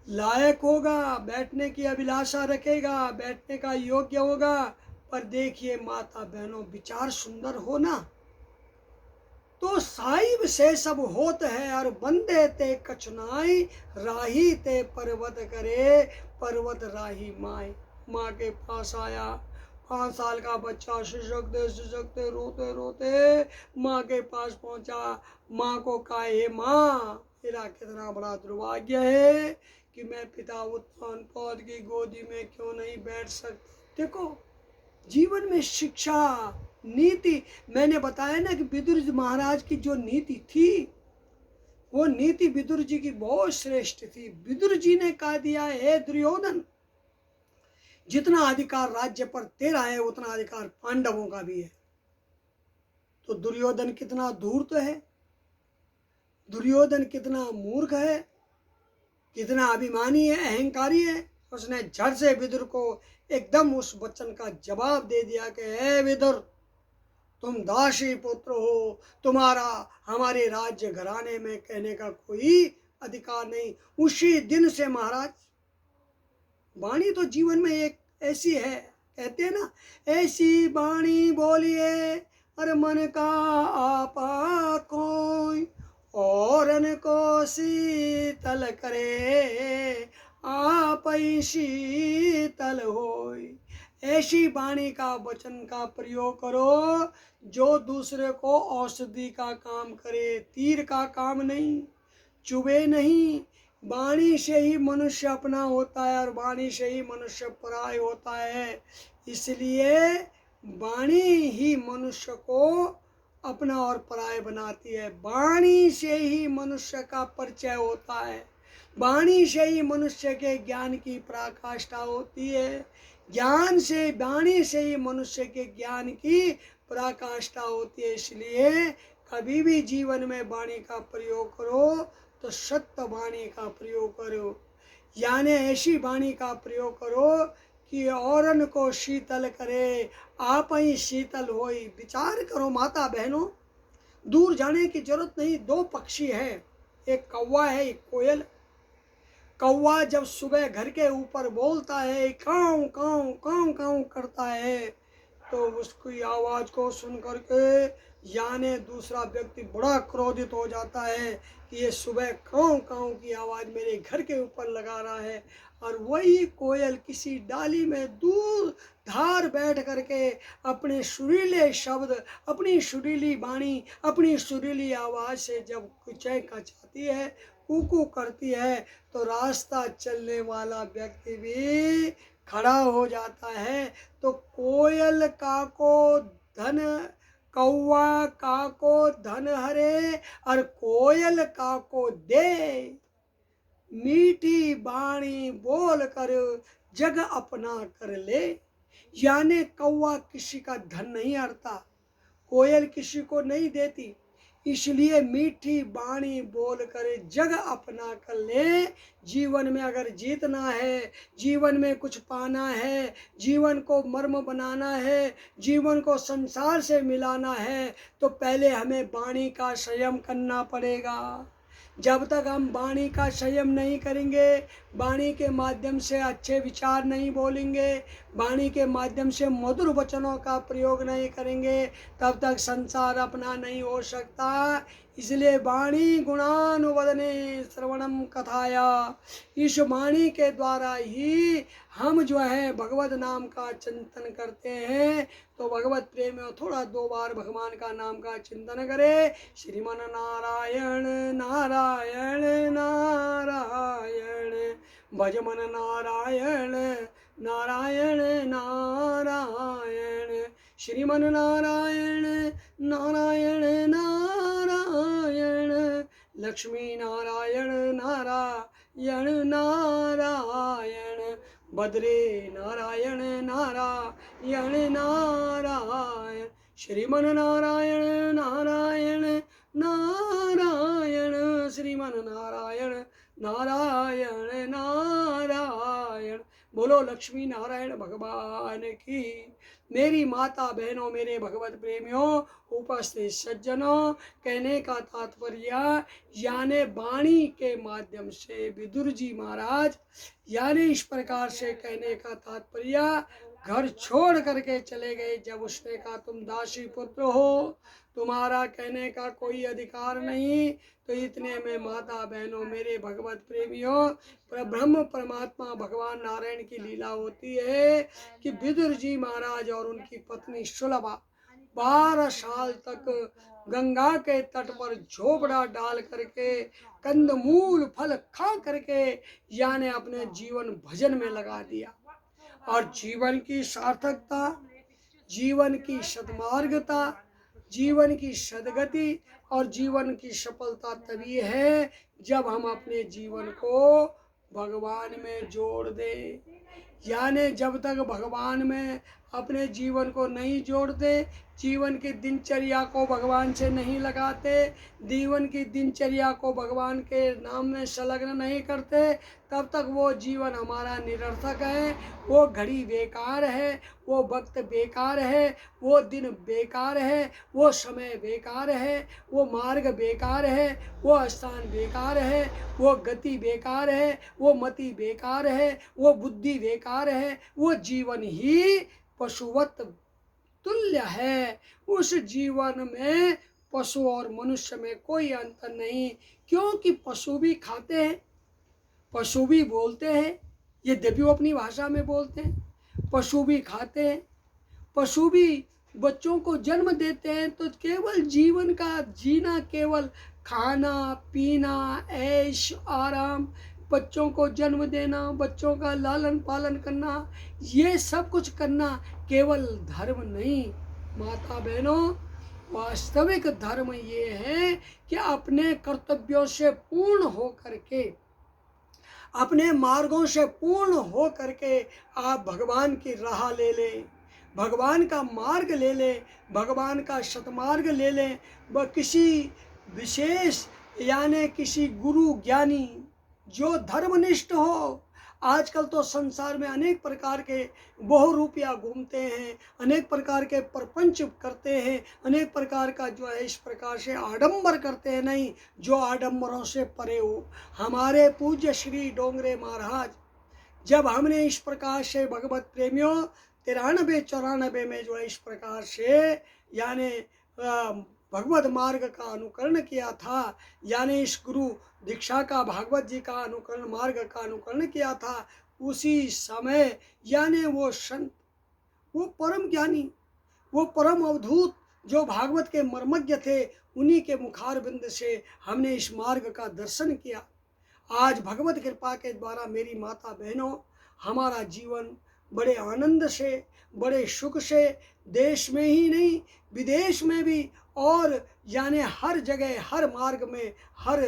लायक होगा, बैठने की अभिलाषा रखेगा, बैठने का योग्य होगा। पर देखिए माता बहनों, विचार सुंदर हो ना, तो साहिब से सब होत है और बंदे ते कछनाई, राही ते पर्वत करे, पर्वत राही माई। माँ के पास आया, 5 साल का बच्चा सिसकते रोते रोते माँ के पास पहुंचा। माँ को कहा, हे माँ, मेरा कितना बड़ा दुर्भाग्य है कि मैं पिता उत्तान पाद की गोदी में क्यों नहीं बैठ सकता। देखो, जीवन में शिक्षा, नीति, मैंने बताया ना कि विदुर जी महाराज की जो नीति थी, वो नीति विदुर जी की बहुत श्रेष्ठ थी। विदुर जी ने कह दिया, हे दुर्योधन, जितना अधिकार राज्य पर तेरा है उतना अधिकार पांडवों का भी है। तो दुर्योधन कितना धूर्त है, दुर्योधन कितना मूर्ख है, कितना अभिमानी है, अहंकारी है। उसने झट से विदुर को एकदम उस वचन का जवाब दे दिया कि हे विदुर, तुम दासी पुत्र हो, तुम्हारा हमारे राज्य घराने में कहने का कोई अधिकार नहीं। उसी दिन से महाराज, वाणी तो जीवन में एक ऐसी है, कहते हैं ना, ऐसी वाणी बोलिए अरे मन का आपा कोई, औरन को शीतल करे आप ही शीतल होय। ऐसी वाणी का वचन का प्रयोग करो जो दूसरे को औषधि का काम करे, तीर का काम नहीं, चुभे नहीं। वाणी से ही मनुष्य अपना होता है और वाणी से ही मनुष्य पराय होता है। इसलिए वाणी ही मनुष्य को अपना और पराय बनाती है। वाणी से ही मनुष्य का परिचय होता है, वाणी से ही मनुष्य के ज्ञान की पराकाष्ठा होती है, ज्ञान से, वाणी से ही मनुष्य के ज्ञान की पराकाष्ठा होती है। इसलिए कभी भी जीवन में वाणी का प्रयोग करो तो सत्य वाणी का प्रयोग करो, यानी ऐसी वाणी का प्रयोग करो कि औरन को शीतल करे आप ही शीतल होई। विचार करो माता बहनों, दूर जाने की जरूरत नहीं। दो पक्षी है, एक कौवा है, एक कोयल। कौवा जब सुबह घर के ऊपर बोलता है, काऊ काऊ काऊ काऊ करता है, तो उसकी आवाज को सुन करके यानी दूसरा व्यक्ति बड़ा क्रोधित हो जाता है कि ये सुबह काऊ काऊ की आवाज मेरे घर के ऊपर लगा रहा है। और वही कोयल किसी डाली में दूर धार बैठ करके अपने सुरीले शब्द, अपनी सुरीली वाणी, अपनी सुरीली आवाज से जब चहका चाहती है, कूकू करती है, तो रास्ता चलने वाला व्यक्ति भी खड़ा हो जाता है। तो कोयल का को धन, कौवा का को धन हरे और कोयल का को दे, मीठी बाणी बोल कर जग अपना कर ले। यानी कौवा किसी का धन नहीं हरता, कोयल किसी को नहीं देती, इसलिए मीठी बाणी बोल कर जग अपना कर ले। जीवन में अगर जीतना है, जीवन में कुछ पाना है, जीवन को मर्म बनाना है, जीवन को संसार से मिलाना है, तो पहले हमें वाणी का संयम करना पड़ेगा। जब तक हम वाणी का संयम नहीं करेंगे, वाणी के माध्यम से अच्छे विचार नहीं बोलेंगे, वाणी के माध्यम से मधुर वचनों का प्रयोग नहीं करेंगे, तब तक संसार अपना नहीं हो सकता। इसलिए वाणी गुणानुवदने श्रवणम कथाया, इस वाणी के द्वारा ही हम जो है भगवत नाम का चिंतन करते हैं। तो भगवत प्रेम में थोड़ा 2 बार भगवान का नाम का चिंतन करें। श्रीमन नारायण नारायण नारायण, भजमन नारायण नारायण नारायण, श्रीमन नारायण नारायण नारायण, लक्ष्मी नारायण नारायण नारायण, बद्रे नारायण नारायण नारायण, श्रीमन नारायण नारायण नारायण, श्रीमन नारायण नारायण नारायण। बोलो लक्ष्मी नारायण भगवान की। मेरी माता बहनों, मेरे भगवत प्रेमियों, उपस्थित सज्जनों, कहने का तात्पर्य यानी वाणी के माध्यम से विदुर जी महाराज, यानी इस प्रकार से कहने का तात्पर्य घर छोड़ करके चले गए। जब उसने कहा तुम दासी पुत्र हो, तुम्हारा कहने का कोई अधिकार नहीं, तो इतने में माता बहनों, मेरे भगवत प्रेमियों, ब्रह्म परमात्मा भगवान नारायण की लीला होती है कि विदुर जी महाराज और उनकी पत्नी सुलभा 12 साल तक गंगा के तट पर झोपड़ा डाल करके, कंदमूल फल खा करके, यानी अपने जीवन भजन में लगा दिया। और जीवन की सार्थकता, जीवन की सद्मार्गता, जीवन की सदगति और जीवन की सफलता तभी है जब हम अपने जीवन को भगवान में जोड़ दें। यानी जब तक भगवान में अपने जीवन को नहीं जोड़ते, जीवन की दिनचर्या को भगवान से नहीं लगाते, जीवन की दिनचर्या को भगवान के नाम में संलग्न नहीं करते, तब तक वो जीवन हमारा निरर्थक है। वो घड़ी बेकार है, वो वक्त बेकार है, वो दिन बेकार है, वो समय बेकार है, वो मार्ग बेकार है, वो स्थान बेकार है, वो गति बेकार है, वो मति बेकार है, वो बुद्धि बेकार है, वो जीवन ही पशुवत तुल्य है। उस जीवन में पशु और मनुष्य में कोई अंतर नहीं, क्योंकि पशु भी खाते हैं, पशु भी बोलते हैं, यद्यपि वो अपनी भाषा में बोलते हैं, पशु भी खाते हैं, पशु भी बच्चों को जन्म देते हैं। तो केवल जीवन का जीना केवल खाना पीना ऐश आराम, बच्चों को जन्म देना, बच्चों का लालन पालन करना, ये सब कुछ करना केवल धर्म नहीं। माता बहनों, वास्तविक धर्म ये है कि अपने कर्तव्यों से पूर्ण हो करके, अपने मार्गों से पूर्ण हो करके आप भगवान की राह ले लें, भगवान का मार्ग ले लें, भगवान का सतमार्ग ले लें। व किसी विशेष यानी किसी गुरु ज्ञानी जो धर्मनिष्ठ हो। आजकल तो संसार में अनेक प्रकार के बहुरूपिया घूमते हैं, अनेक प्रकार के प्रपंच करते हैं, अनेक प्रकार का जो है इस प्रकार से आडंबर करते हैं। नहीं, जो आडंबरों से परे हो। हमारे पूज्य श्री डोंगरे महाराज, जब हमने इस प्रकार से भगवत प्रेमियों 93-94 में जो है इस प्रकार से यानी भगवत मार्ग का अनुकरण किया था, यानी इस गुरु दीक्षा का भागवत जी का अनुकरण मार्ग का अनुकरण किया था, उसी समय यानी वो संत, वो परम ज्ञानी, वो परम अवधूत जो भागवत के मर्मज्ञ थे, उन्हीं के मुखार बिंद से हमने इस मार्ग का दर्शन किया। आज भगवत कृपा के द्वारा मेरी माता बहनों, हमारा जीवन बड़े आनंद से, बड़े सुख से, देश में ही नहीं विदेश में भी, और यानी हर जगह, हर मार्ग में, हर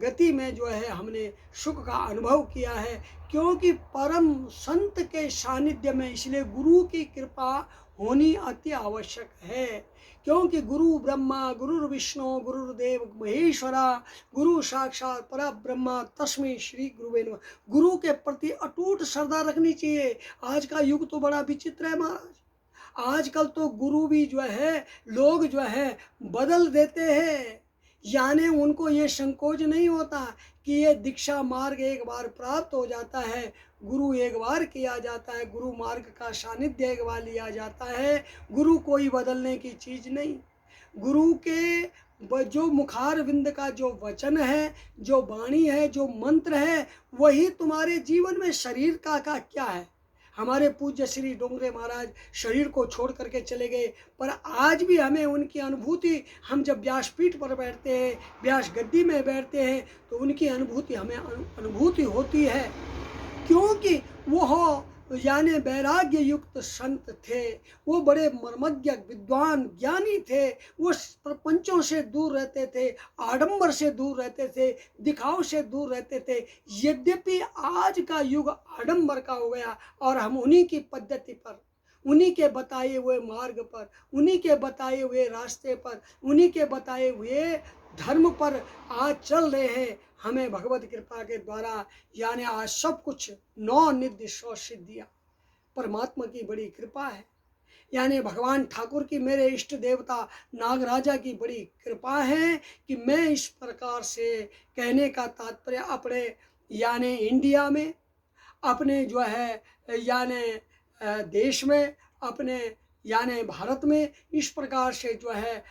गति में जो है हमने सुख का अनुभव किया है। क्योंकि परम संत के सानिध्य में, इसलिए गुरु की कृपा होनी अति आवश्यक है। क्योंकि गुरु ब्रह्मा गुरु विष्णु गुरुदेव महेश्वरा, गुरु साक्षात पर ब्रह्मा तस्मै श्री गुरुवे नमः। गुरु के प्रति अटूट श्रद्धा रखनी चाहिए। आज का युग तो बड़ा विचित्र है महाराज। आजकल तो गुरु भी जो है लोग जो है बदल देते हैं, यानी उनको ये संकोच नहीं होता कि ये दीक्षा मार्ग एक बार प्राप्त हो जाता है, गुरु एक बार किया जाता है, गुरु मार्ग का सानिध्य एक बार लिया जाता है। गुरु कोई बदलने की चीज़ नहीं। गुरु के जो मुखार विंद का जो वचन है, जो वाणी है, जो मंत्र है, वही तुम्हारे जीवन में। शरीर का क्या है। हमारे पूज्य श्री डोंगरे महाराज शरीर को छोड़ करके चले गए, पर आज भी हमें उनकी अनुभूति, हम जब व्यासपीठ पर बैठते हैं, व्यास गद्दी में बैठते हैं, तो उनकी अनुभूति हमें अनुभूति होती है। क्योंकि वो यानी वैराग्य युक्त संत थे, वो बड़े मर्मज्ञ विद्वान ज्ञानी थे। वो प्रपंचों से दूर रहते थे, आडंबर से दूर रहते थे, दिखाव से दूर रहते थे। यद्यपि आज का युग आडंबर का हो गया, और हम उन्हीं की पद्धति पर, उन्हीं के बताए हुए मार्ग पर, उन्हीं के बताए हुए रास्ते पर, उन्हीं के बताए हुए धर्म पर आज चल रहे हैं। हमें भगवत कृपा के द्वारा यानी आज सब कुछ 9 निधि 100 सिद्धियाँ परमात्मा की बड़ी कृपा है। यानी भगवान ठाकुर की, मेरे इष्ट देवता नागराजा की बड़ी कृपा है कि मैं इस प्रकार से कहने का तात्पर्य अपने यानी इंडिया में, अपने जो है यानी देश में, अपने यानी भारत में इस प्रकार से जो है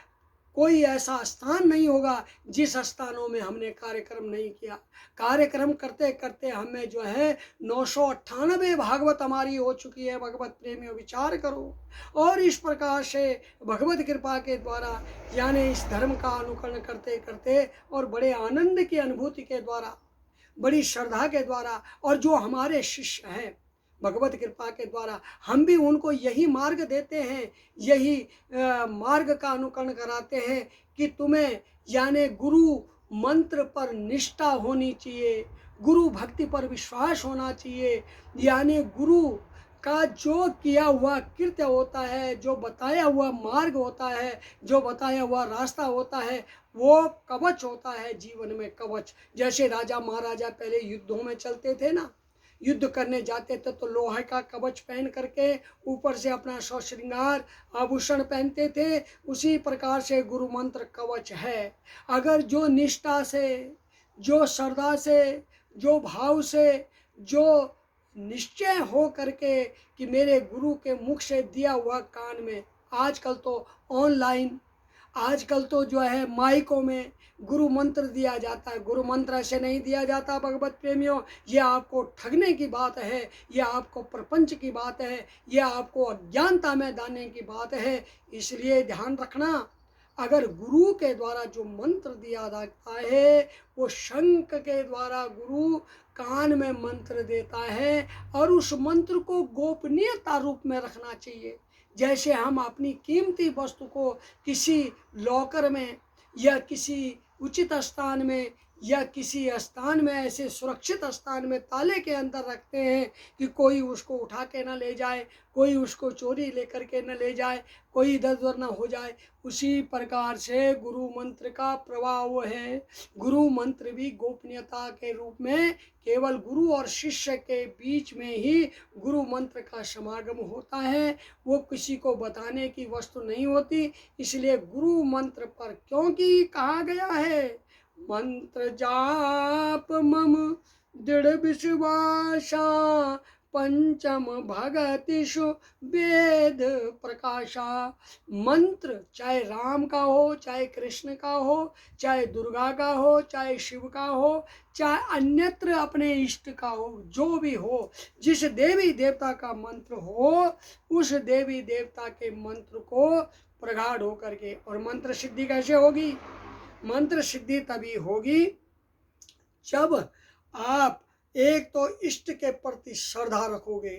कोई ऐसा स्थान नहीं होगा जिस स्थानों में हमने कार्यक्रम नहीं किया। कार्यक्रम करते करते हमें जो है 998 भागवत हमारी हो चुकी है। भगवत प्रेमियों विचार करो। और इस प्रकार से भगवत कृपा के द्वारा यानी इस धर्म का अनुकरण करते करते और बड़े आनंद की अनुभूति के द्वारा, बड़ी श्रद्धा के द्वारा, और जो हमारे शिष्य हैं भगवत कृपा के द्वारा, हम भी उनको यही मार्ग देते हैं, यही मार्ग का अनुकरण कराते हैं कि तुम्हें यानी गुरु मंत्र पर निष्ठा होनी चाहिए, गुरु भक्ति पर विश्वास होना चाहिए। यानी गुरु का जो किया हुआ कृत्य होता है, जो बताया हुआ मार्ग होता है, जो बताया हुआ रास्ता होता है, वो कवच होता है जीवन में, कवच। जैसे राजा महाराजा पहले युद्धों में चलते थे ना, युद्ध करने जाते थे तो लोहे का कवच पहन करके ऊपर से अपना सौ श्रृंगार आभूषण पहनते थे। उसी प्रकार से गुरु मंत्र कवच है। अगर जो निष्ठा से, जो श्रद्धा से, जो भाव से, जो निश्चय हो करके कि मेरे गुरु के मुख से दिया हुआ कान में, आजकल तो ऑनलाइन, आजकल तो जो है माइकों में गुरु मंत्र दिया जाता है। गुरु मंत्र ऐसे नहीं दिया जाता भगवत प्रेमियों। ये आपको ठगने की बात है, ये आपको प्रपंच की बात है, ये आपको अज्ञानता में डालने की बात है। इसलिए ध्यान रखना, अगर गुरु के द्वारा जो मंत्र दिया जाता है वो शंख के द्वारा गुरु कान में मंत्र देता है, और उस मंत्र को गोपनीयता रूप में रखना चाहिए। जैसे हम अपनी कीमती वस्तु को किसी लॉकर में या किसी उचित स्थान में या किसी स्थान में, ऐसे सुरक्षित स्थान में ताले के अंदर रखते हैं कि कोई उसको उठा के ना ले जाए, कोई उसको चोरी लेकर के न ले जाए, कोई इधर उधर ना हो जाए, उसी प्रकार से गुरु मंत्र का प्रभाव है। गुरु मंत्र भी गोपनीयता के रूप में केवल गुरु और शिष्य के बीच में ही गुरु मंत्र का समागम होता है, वो किसी को बताने की वस्तु नहीं होती। इसलिए गुरु मंत्र पर क्योंकि कहा गया है, मंत्र जाप मम दृढ़ विश्वासा, पंचम भगतिषु वेद प्रकाशा। मंत्र चाहे राम का हो, चाहे कृष्ण का हो, चाहे दुर्गा का हो, चाहे शिव का हो, चाहे अन्यत्र अपने इष्ट का हो, जो भी हो, जिस देवी देवता का मंत्र हो, उस देवी देवता के मंत्र को प्रगाढ़ होकर के। और मंत्र सिद्धि कैसे होगी? मंत्र सिद्धि तभी होगी जब आप एक तो इष्ट के प्रति श्रद्धा रखोगे,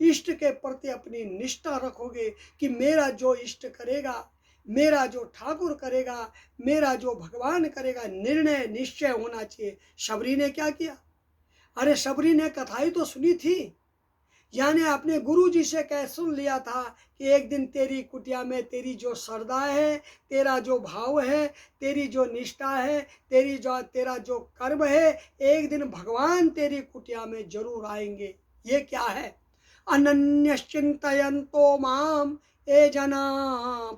इष्ट के प्रति अपनी निष्ठा रखोगे कि मेरा जो इष्ट करेगा, मेरा जो ठाकुर करेगा, मेरा जो भगवान करेगा, निर्णय निश्चय होना चाहिए। शबरी ने क्या किया? अरे शबरी ने कथाई तो सुनी थी, यानी अपने गुरु जी से कह सुन लिया था कि एक दिन तेरी कुटिया में तेरी जो श्रद्धा है, तेरा जो भाव है, तेरी जो निष्ठा है, तेरा जो कर्म है, एक दिन भगवान तेरी कुटिया में जरूर आएंगे। ये क्या है? अनन्यश्चिन्तयन्तो माम ये जना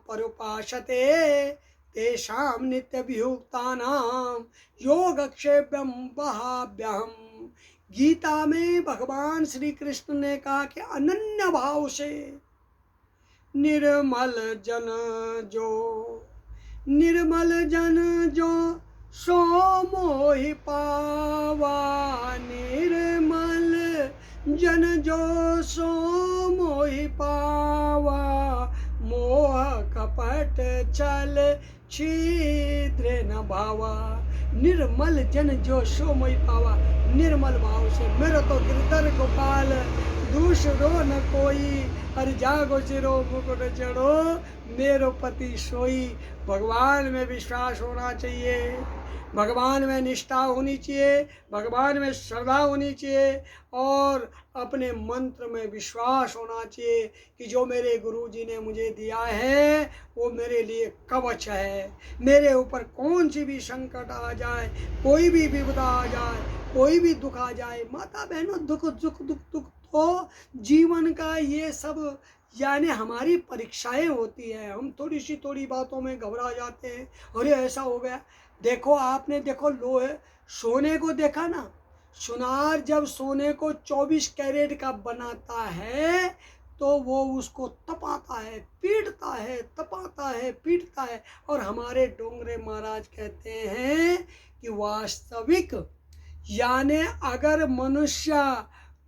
परुपासते तेषां नित्यभियुक्तानां योगक्षेमं वहाभ्यहम्। गीता में भगवान श्री कृष्ण ने कहा कि अनन्य भाव से निर्मल जन जो सो मोहि पावा, निर्मल जन जो सो मोहि पावा, मोह कपट छल छिद्र न भावा। निर्मल जन जो सो मोहि पावा, निर्मल भाव से। मेरा तो गिरधर गोपाल दूसरो न कोई, हर जागो सिरो मुकुट चढ़ो, मेरो पति सोई। भगवान में विश्वास होना चाहिए, भगवान में निष्ठा होनी चाहिए, भगवान में श्रद्धा होनी चाहिए, और अपने मंत्र में विश्वास होना चाहिए कि जो मेरे गुरु जी ने मुझे दिया है वो मेरे लिए कवच है। मेरे ऊपर कौन सी भी संकट आ जाए, कोई भी विपदा आ जाए, कोई भी दुख आ जाए, माता बहनों, दुख दुख दुख दुख तो जीवन का ये सब यानी हमारी परीक्षाएं होती हैं। हम थोड़ी सी थोड़ी बातों में घबरा जाते हैं, अरे ऐसा हो गया। देखो आपने देखो लोहे सोने को देखा ना, सुनार जब सोने को 24 कैरेट का बनाता है तो वो उसको तपाता है, पीटता है, तपाता है, पीटता है। और हमारे डोंगरे महाराज कहते हैं कि वास्तविक यानी अगर मनुष्य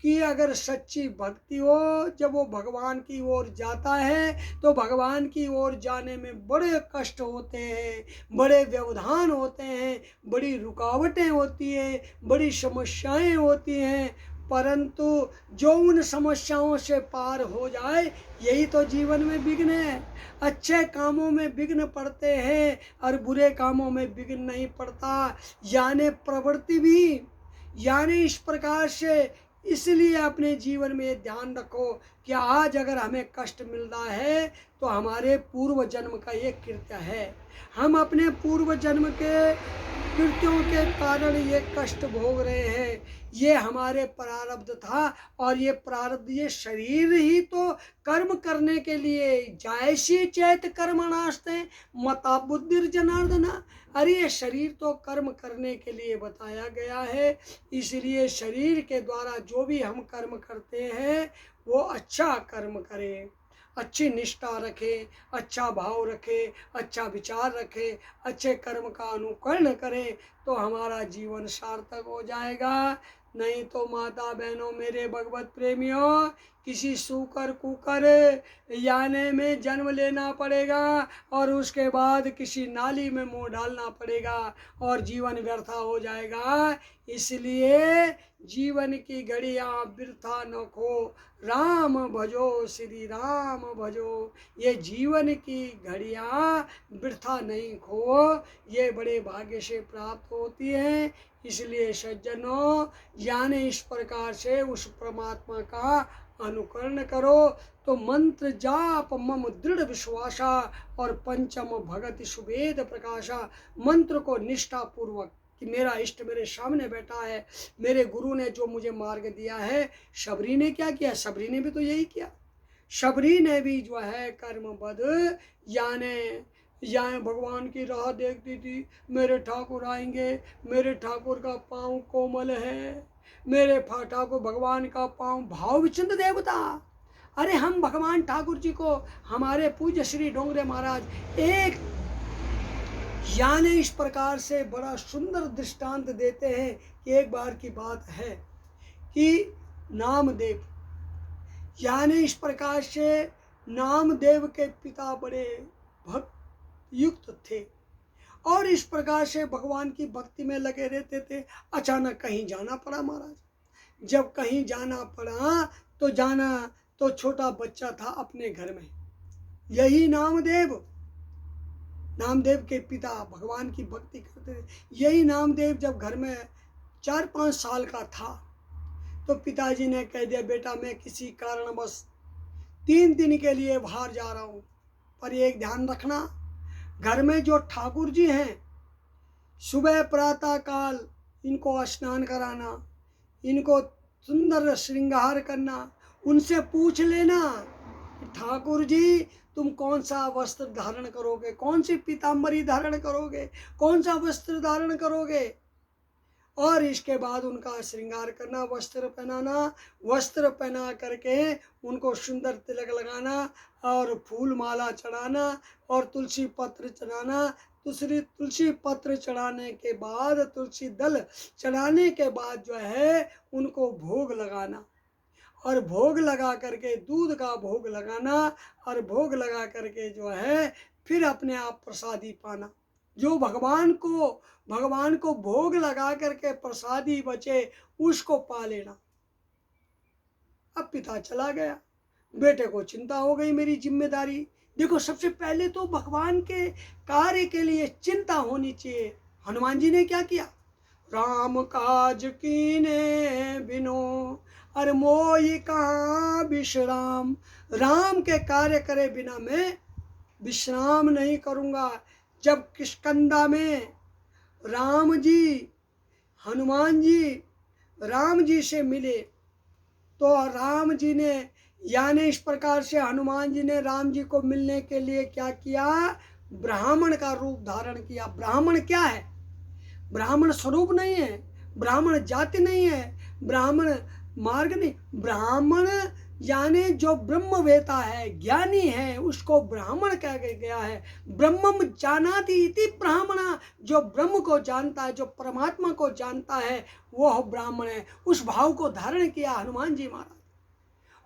कि अगर सच्ची भक्ति हो, जब वो भगवान की ओर जाता है तो भगवान की ओर जाने में बड़े कष्ट होते हैं, बड़े व्यवधान होते हैं, बड़ी रुकावटें होती हैं, बड़ी समस्याएं होती हैं, परंतु जो उन समस्याओं से पार हो जाए, यही तो जीवन में विघ्न है। अच्छे कामों में विघ्न पड़ते हैं और बुरे कामों में विघ्न नहीं पड़ता। यानी प्रवृत्ति भी, यानी इस प्रकार से इसलिए अपने जीवन में ध्यान रखो कि आज अगर हमें कष्ट मिल रहा है तो हमारे पूर्व जन्म का ये कृत्य है। हम अपने पूर्व जन्म के कृत्यों के कारण ये कष्ट भोग रहे हैं। ये हमारे प्रारब्ध था और ये प्रारब्ध, ये शरीर ही तो कर्म करने के लिए, जायसी चैत कर्मणास्ते मता बुद्धिर जनार्दना। अरे ये शरीर तो कर्म करने के लिए बताया गया है, इसलिए शरीर के द्वारा जो भी हम कर्म करते हैं वो अच्छा कर्म करें, अच्छी निष्ठा रखें, अच्छा भाव रखें, अच्छा विचार रखें, अच्छे कर्म का अनुकरण करें तो हमारा जीवन सार्थक हो जाएगा। नहीं तो माता बहनों, मेरे भगवत प्रेमियों, किसी सूकर कुकर याने में जन्म लेना पड़ेगा और उसके बाद किसी नाली में मुंह डालना पड़ेगा और जीवन व्यर्थ हो जाएगा। इसलिए जीवन की घड़ियां वृथा न खो, राम भजो श्री राम भजो। ये जीवन की घड़ियां वृथा नहीं खो, ये बड़े भाग्य से प्राप्त होती हैं। इसलिए सज्जनों, यानी इस प्रकार से उस परमात्मा का अनुकरण करो तो मंत्र जाप मम दृढ़ विश्वासा और पंचम भगति सुवेद प्रकाशा। मंत्र को निष्ठा पूर्वक कि मेरा इष्ट मेरे सामने बैठा है, मेरे गुरु ने जो मुझे मार्ग दिया है। शबरी ने क्या किया? शबरी ने भी तो यही किया। शबरी ने भी जो है कर्मबद्ध यानी भगवान की राह देखती थी। मेरे ठाकुर आएंगे, मेरे ठाकुर का पाँव कोमल है, मेरे ठाकुर भगवान का पाँव भाव विचिंत देवता। अरे हम भगवान ठाकुर जी को, हमारे पूज्य श्री डोंगरे महाराज एक यानी इस प्रकार से बड़ा सुंदर दृष्टांत देते हैं कि एक बार की बात है कि नामदेव, यानी इस प्रकार से नामदेव के पिता बड़े भक्त युक्त थे और इस प्रकार से भगवान की भक्ति में लगे रहते थे। अचानक कहीं जाना पड़ा महाराज। जब कहीं जाना पड़ा तो छोटा बच्चा था अपने घर में। यही नामदेव के पिता भगवान की भक्ति करते थे। यही नामदेव जब घर में 4-5 साल का था तो पिताजी ने कह दिया, बेटा मैं किसी कारणवश 3 दिन के लिए बाहर जा रहा हूँ, पर एक ध्यान रखना, घर में जो ठाकुर जी हैं सुबह प्रातः काल इनको स्नान कराना, इनको सुंदर श्रृंगार करना, उनसे पूछ लेना ठाकुर जी तुम कौन सा वस्त्र धारण करोगे, कौन सी पीताम्बरी धारण करोगे, कौन सा वस्त्र धारण करोगे, और इसके बाद उनका श्रृंगार करना, वस्त्र पहनाना, वस्त्र पहना करके उनको सुंदर तिलक लगाना और फूल माला चढ़ाना और तुलसी पत्र चढ़ाना। तुलसी पत्र चढ़ाने के बाद, तुलसी दल चढ़ाने के बाद जो है उनको भोग लगाना और भोग लगा करके दूध का भोग लगाना और भोग लगा करके जो है फिर अपने आप प्रसादी पाना। जो भगवान को भोग लगा करके प्रसादी बचे उसको पा लेना। अब पिता चला गया, बेटे को चिंता हो गई, मेरी जिम्मेदारी। देखो, सबसे पहले तो भगवान के कार्य के लिए चिंता होनी चाहिए। हनुमान जी ने क्या किया? राम काज कीने बिनो अरे मोई कहाँ विश्राम। राम के कार्य करे बिना मैं विश्राम नहीं करूँगा। जब किष्किंधा में हनुमान जी राम जी से मिले तो राम जी ने यानी इस प्रकार से हनुमान जी ने राम जी को मिलने के लिए क्या किया? ब्राह्मण का रूप धारण किया। ब्राह्मण क्या है? ब्राह्मण स्वरूप नहीं है, ब्राह्मण जाति नहीं है, ब्राह्मण मार्ग नहीं। ब्राह्मण यानी जो ब्रह्मवेता है, ज्ञानी है, उसको ब्राह्मण कहा गया है। ब्रह्मम जानाति इति ब्राह्मणा। जो ब्रह्म को जानता है, जो परमात्मा को जानता है, वह ब्राह्मण है। उस भाव को धारण किया हनुमान जी महाराज।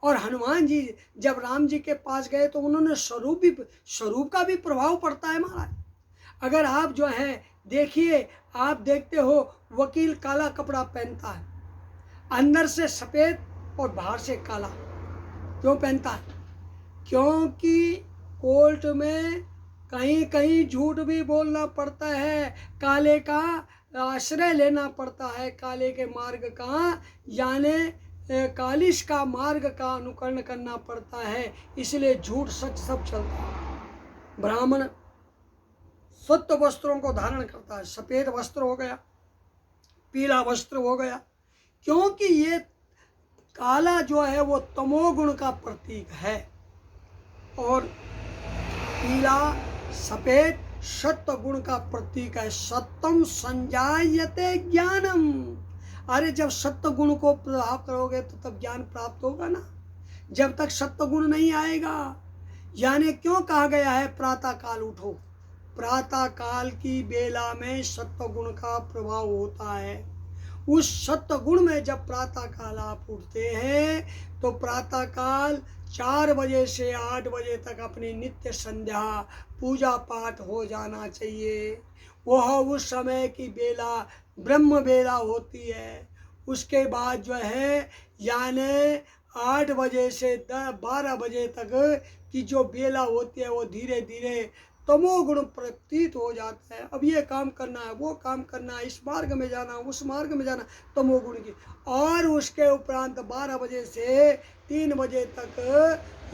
और हनुमान जी जब राम जी के पास गए तो उन्होंने स्वरूप का भी प्रभाव पड़ता है महाराज। अगर आप जो है देखिए, आप देखते हो वकील काला कपड़ा पहनता है, अंदर से सफ़ेद और बाहर से काला क्यों पहनता है? क्योंकि कोर्ट में कहीं कहीं झूठ भी बोलना पड़ता है। काले का आश्रय लेना पड़ता है काले के मार्ग का, यानी कालिश का मार्ग का अनुकरण करना पड़ता है, इसलिए झूठ सच सब चलता है। ब्राह्मण शुद्ध वस्त्रों को धारण करता है, सफेद वस्त्र हो गया, पीला वस्त्र हो गया, क्योंकि ये काला जो है वो तमोगुण का प्रतीक है, और पीला सफेद सत्व गुण का प्रतीक है। सत्यम संजायते ज्ञानम, अरे जब सत्व गुण को प्राप्त करोगे तो तब ज्ञान प्राप्त होगा ना, जब तक सत्व गुण नहीं आएगा। यानी क्यों कहा गया है प्रातः काल उठो, प्रातः काल की बेला में सत्व गुण का प्रभाव होता है। उस सत्व गुण में जब प्रातः काल आप उठते हैं तो प्रातः काल 4 बजे से 8 बजे तक अपनी नित्य संध्या पूजा पाठ हो जाना चाहिए। वह उस समय की बेला ब्रह्म बेला होती है। उसके बाद जो है यानी 8 बजे से 12 बजे तक की जो बेला होती है वो धीरे धीरे तमोगुण प्रतीत हो जाता है। अब ये काम करना है, वो काम करना है, इस मार्ग में जाना, उस मार्ग में जाना, तमोगुण की। और उसके उपरांत 12 बजे से 3 बजे तक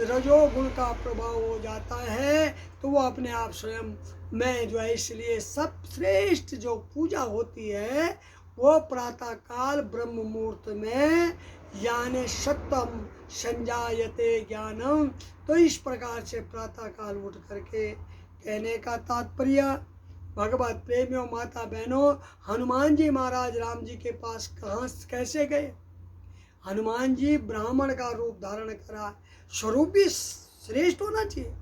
रजोगुण का प्रभाव हो जाता है, तो वो अपने आप स्वयं में जो है, इसलिए सब श्रेष्ठ जो पूजा होती है वो प्रातः काल ब्रह्म मुहूर्त में, यानी सत्यम संजायते ज्ञानम। तो इस प्रकार से प्रातः काल उठ करके, कहने का तात्पर्य भगवत प्रेमियों माता बहनों, हनुमान जी महाराज राम जी के पास कहाँ कैसे गए? हनुमान जी ब्राह्मण का रूप धारण करा, स्वरूप भी श्रेष्ठ होना चाहिए,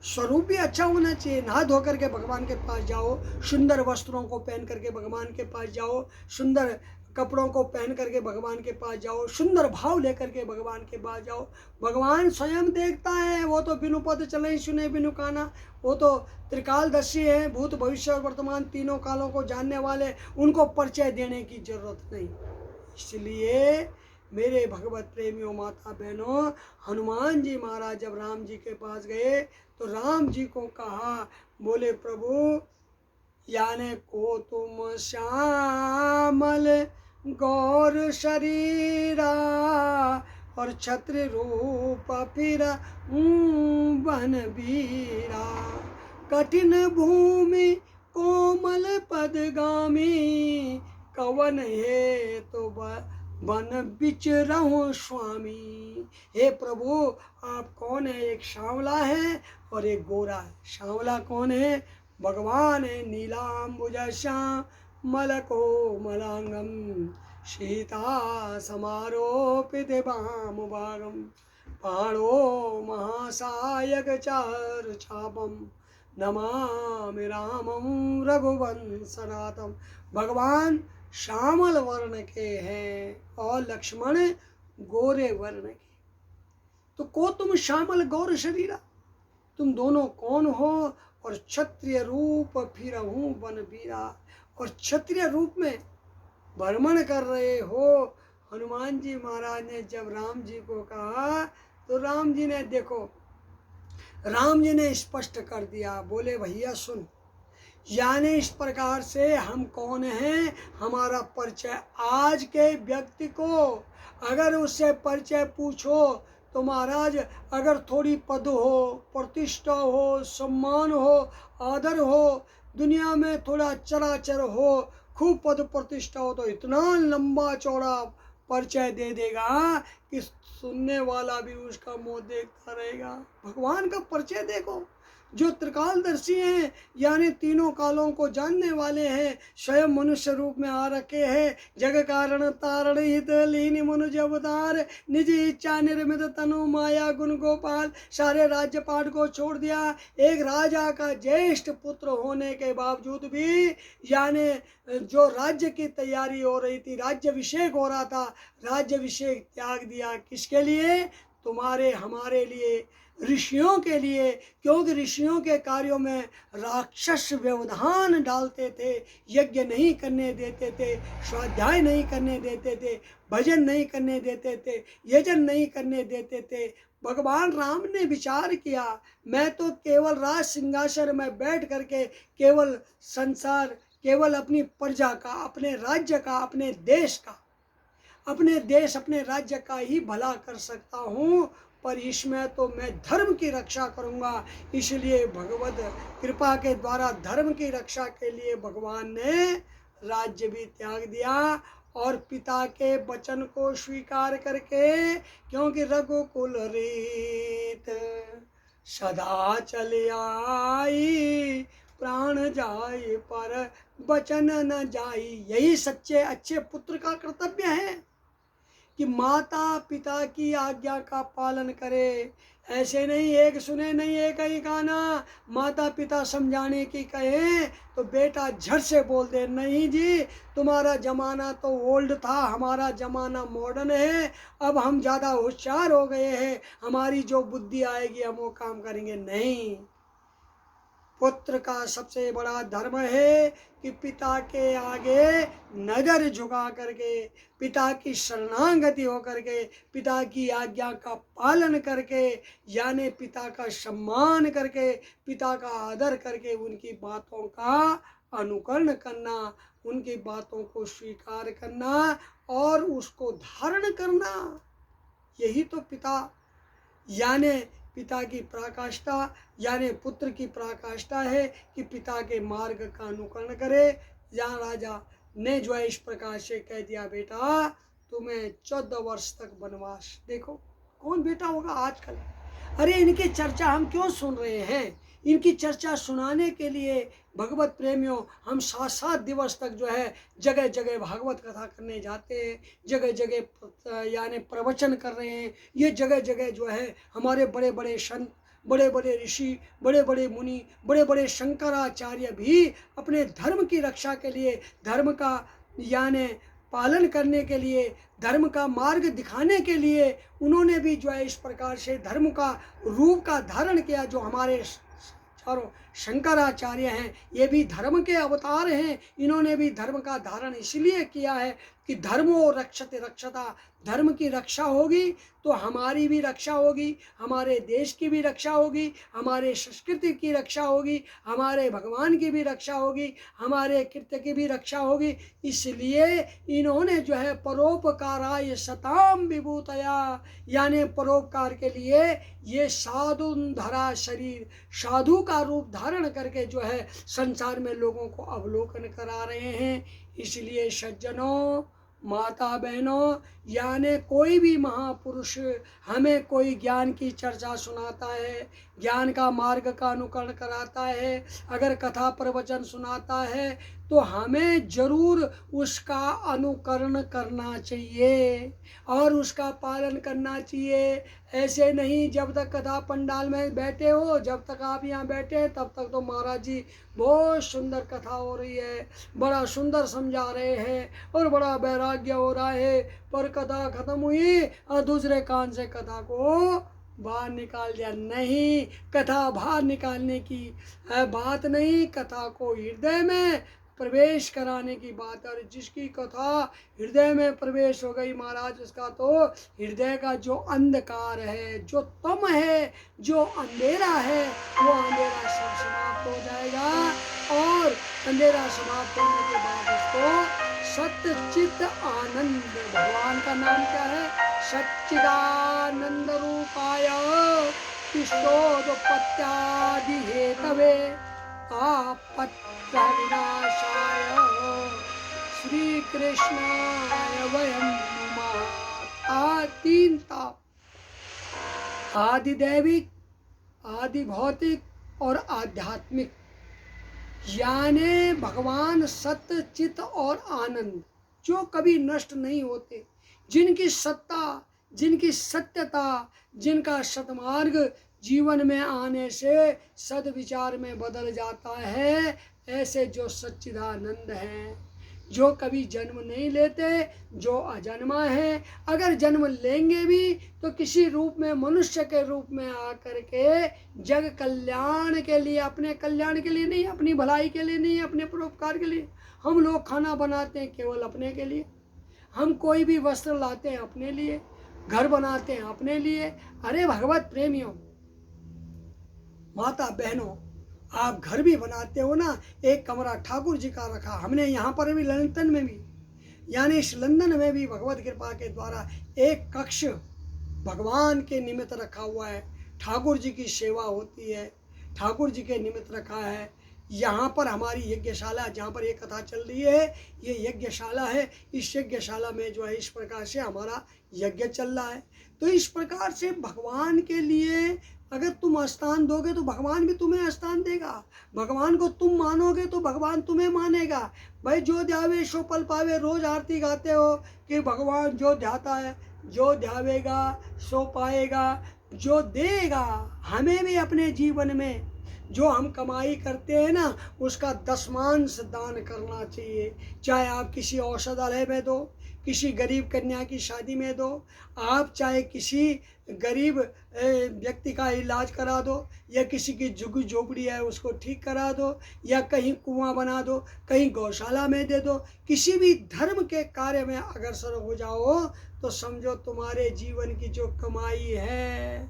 स्वरूप भी अच्छा होना चाहिए। नहा धो करके भगवान के पास जाओ, सुंदर वस्त्रों को पहन करके भगवान के पास जाओ, सुंदर कपड़ों को पहन करके भगवान के पास जाओ, सुंदर भाव लेकर के भगवान के पास जाओ। भगवान स्वयं देखता है, वो तो बिनु पद चले सुने बिनु काना, वो तो त्रिकालदर्शी है, भूत भविष्य और वर्तमान तीनों कालों को जानने वाले, उनको परिचय देने की जरूरत नहीं। इसलिए मेरे भगवत प्रेमियों माता बहनों, हनुमान जी महाराज जब राम जी के पास गए तो राम जी को कहा, बोले प्रभु याने को तुम श्यामल गौर शरीरा और छत्र रूप फिर बन बीरा, कठिन भूमि कोमल पदगामी, कवन है तो बन बिचरहु स्वामी। हे प्रभु आप कौन है? एक सांवला है और एक गोरा है। सांवला कौन है? भगवान है। नीलाम्बुज श्यामल कोमलांगम, सीता समारोपित वामभागम, पाणो महासायक चार चापम, नमामि रामं रघुवंशनाथम। भगवान श्यामल वर्ण के हैं और लक्ष्मण गोरे वर्ण के। तो को तुम श्यामल गौर शरीरा, तुम दोनों कौन हो? और क्षत्रिय रूप फिरहूं बन बीरा, और क्षत्रिय रूप में भ्रमण कर रहे हो। हनुमान जी महाराज ने जब राम जी को कहा तो राम जी ने देखो, राम जी ने स्पष्ट कर दिया, बोले भैया सुन, यानी इस प्रकार से हम कौन हैं, हमारा परिचय। आज के व्यक्ति को अगर उससे परिचय पूछो तो महाराज अगर थोड़ी पद हो, प्रतिष्ठा हो, सम्मान हो, आदर हो, दुनिया में थोड़ा चराचर हो, खूब पद प्रतिष्ठा हो, तो इतना लंबा चौड़ा परिचय दे देगा कि सुनने वाला भी उसका मुंह देखता रहेगा। भगवान का परिचय देखो, जो त्रिकालदर्शी हैं, यानी तीनों कालों को जानने वाले हैं, स्वयं मनुष्य रूप में आ रखे हैं। जग कारण तारण हित लीन मनुज अवतार, निज इच्छा निर्मित तनु माया गुण गोपाल। सारे राज्य पाठ को छोड़ दिया, एक राजा का ज्येष्ठ पुत्र होने के बावजूद भी, यानी जो राज्य की तैयारी हो रही थी, राज्यभिषेक हो रहा था, राज्यभिषेक त्याग दिया। किसके लिए? तुम्हारे हमारे लिए, ऋषियों के लिए। क्योंकि ऋषियों के कार्यों में राक्षस व्यवधान डालते थे, यज्ञ नहीं करने देते थे, स्वाध्याय नहीं करने देते थे, भजन नहीं करने देते थे, यजन नहीं करने देते थे। भगवान राम ने विचार किया, मैं तो केवल राज सिंहासन में बैठ करके केवल संसार केवल अपनी प्रजा का, अपने राज्य का, अपने देश का, अपने देश अपने राज्य का ही भला कर सकता हूँ, पर इसमें तो मैं धर्म की रक्षा करूँगा। इसलिए भगवत कृपा के द्वारा धर्म की रक्षा के लिए भगवान ने राज्य भी त्याग दिया और पिता के वचन को स्वीकार करके, क्योंकि रघुकुल रीत सदा चले आई, प्राण जाए पर वचन न जाई। यही सच्चे अच्छे पुत्र का कर्तव्य है कि माता पिता की आज्ञा का पालन करे। ऐसे नहीं एक सुने नहीं एक ही गाना, माता पिता समझाने की कहे तो बेटा झट से बोल दे नहीं जी तुम्हारा जमाना तो ओल्ड था, हमारा जमाना मॉडर्न है, अब हम ज़्यादा होशियार हो गए हैं, हमारी जो बुद्धि आएगी हम वो काम करेंगे। नहीं, पुत्र का सबसे बड़ा धर्म है कि पिता के आगे नजर झुका करके, पिता की शरणागति हो करके, पिता की आज्ञा का पालन करके, यानी पिता का सम्मान करके, पिता का आदर करके उनकी बातों का अनुकरण करना, उनकी बातों को स्वीकार करना और उसको धारण करना। यही तो पिता यानी पिता की पराकाष्ठा यानी पुत्र की पराकाष्ठा है कि पिता के मार्ग का अनुकरण करे। जहाँ राजा ने जो है इस प्रकार से कह दिया बेटा तुम्हें 14 वर्ष तक वनवास। देखो कौन बेटा होगा आजकल। अरे इनकी चर्चा हम क्यों सुन रहे हैं? इनकी चर्चा सुनाने के लिए भगवत प्रेमियों हम 7-7 दिवस तक जो है जगह जगह भागवत कथा करने जाते हैं, जगह जगह यानी प्रवचन कर रहे हैं। ये जगह जगह जो है हमारे बड़े बड़े संत, बड़े बड़े ऋषि, बड़े बड़े मुनि, बड़े बड़े शंकराचार्य भी अपने धर्म की रक्षा के लिए, धर्म का यानी पालन करने के लिए, धर्म का मार्ग दिखाने के लिए उन्होंने भी जो है इस प्रकार से धर्म का रूप का धारण किया। जो हमारे चारों शंकराचार्य हैं ये भी धर्म के अवतार हैं, इन्होंने भी धर्म का धारण इसलिए किया है कि धर्मो रक्षते रक्षता, धर्म की रक्षा होगी तो हमारी भी रक्षा होगी, हमारे देश की भी रक्षा होगी, हमारे संस्कृति की रक्षा होगी, हमारे भगवान की भी रक्षा होगी, हमारे कृत्य की भी रक्षा होगी। इसलिए इन्होंने जो है परोपकाराय सताम विभूतया यानी परोपकार के लिए ये साधु धरा शरीर, साधु का रूप धारण करके जो है संसार में लोगों को अवलोकन करा रहे हैं। इसलिए सज्जनों, माता बहनों, यानी कोई भी महापुरुष हमें कोई ज्ञान की चर्चा सुनाता है, ज्ञान का मार्ग का अनुकरण कराता है, अगर कथा प्रवचन सुनाता है तो हमें जरूर उसका अनुकरण करना चाहिए और उसका पालन करना चाहिए। ऐसे नहीं जब तक कथा पंडाल में बैठे हो, जब तक आप यहाँ बैठे तब तक तो महाराज जी बहुत सुंदर कथा हो रही है, बड़ा सुंदर समझा रहे हैं और बड़ा वैराग्य हो रहा है, पर कथा खत्म हुई और दूसरे कान से कथा को बाहर निकाल दिया। नहीं, कथा बाहर निकालने की बात नहीं, कथा को हृदय में प्रवेश कराने की बात है। और जिसकी कथा हृदय में प्रवेश हो गई महाराज, उसका तो हृदय का जो अंधकार है, जो तम है, जो अंधेरा है, वो अंधेरा सब समाप्त हो जाएगा और अंधेरा समाप्त होने के बाद उसको सत्य चित आनंद, भगवान का नाम क्या है? सच्चिदानंद रूपाय विश्वोत्पत्त्यादि हेतवे तापत्र विनाशाय श्री कृष्णाय वयं नमः। तीन ताप, आदि दैविक, आदि भौतिक और आध्यात्मिक, यानी भगवान सत्य चित और आनंद जो कभी नष्ट नहीं होते, जिनकी सत्ता, जिनकी सत्यता, जिनका सतमार्ग जीवन में आने से सद्विचार में बदल जाता है, ऐसे जो सच्चिदानंद हैं, जो कभी जन्म नहीं लेते, जो अजन्मा है, अगर जन्म लेंगे भी तो किसी रूप में मनुष्य के रूप में आकर के जग कल्याण के लिए, अपने कल्याण के लिए नहीं, अपनी भलाई के लिए नहीं, अपने परोपकार के लिए। हम लोग खाना बनाते हैं केवल अपने के लिए, हम कोई भी वस्त्र लाते हैं अपने लिए, घर बनाते हैं अपने लिए। अरे भगवत प्रेमियों, माता बहनों, आप घर भी बनाते हो ना, एक कमरा ठाकुर जी का रखा हमने यहाँ पर भी, लंदन में भी, यानी इस लंदन में भी भगवत कृपा के द्वारा एक कक्ष भगवान के निमित्त रखा हुआ है। ठाकुर जी की सेवा होती है, ठाकुर जी के निमित्त रखा है। यहाँ पर हमारी यज्ञशाला, जहाँ पर ये कथा चल रही है, ये यज्ञशाला है। इस यज्ञशाला में जो है इस प्रकार से हमारा यज्ञ चल रहा है। तो इस प्रकार से भगवान के लिए अगर तुम स्थान दोगे तो भगवान भी तुम्हें स्थान देगा। भगवान को तुम मानोगे तो भगवान तुम्हें मानेगा। भाई जो ध्यावे सो पल पावे, रोज आरती गाते हो कि भगवान जो ध्याता है, जो ध्यावेगा सो पाएगा, जो देगा। हमें भी अपने जीवन में जो हम कमाई करते हैं ना, उसका दशमांश दान करना चाहिए। चाहे आप किसी औषधालय में दो, किसी गरीब कन्या की शादी में दो, आप चाहे किसी गरीब व्यक्ति का इलाज करा दो, या किसी की झुग्गी झोपड़ी है उसको ठीक करा दो, या कहीं कुआं बना दो, कहीं गौशाला में दे दो। किसी भी धर्म के कार्य में अग्रसर हो जाओ तो समझो तुम्हारे जीवन की जो कमाई है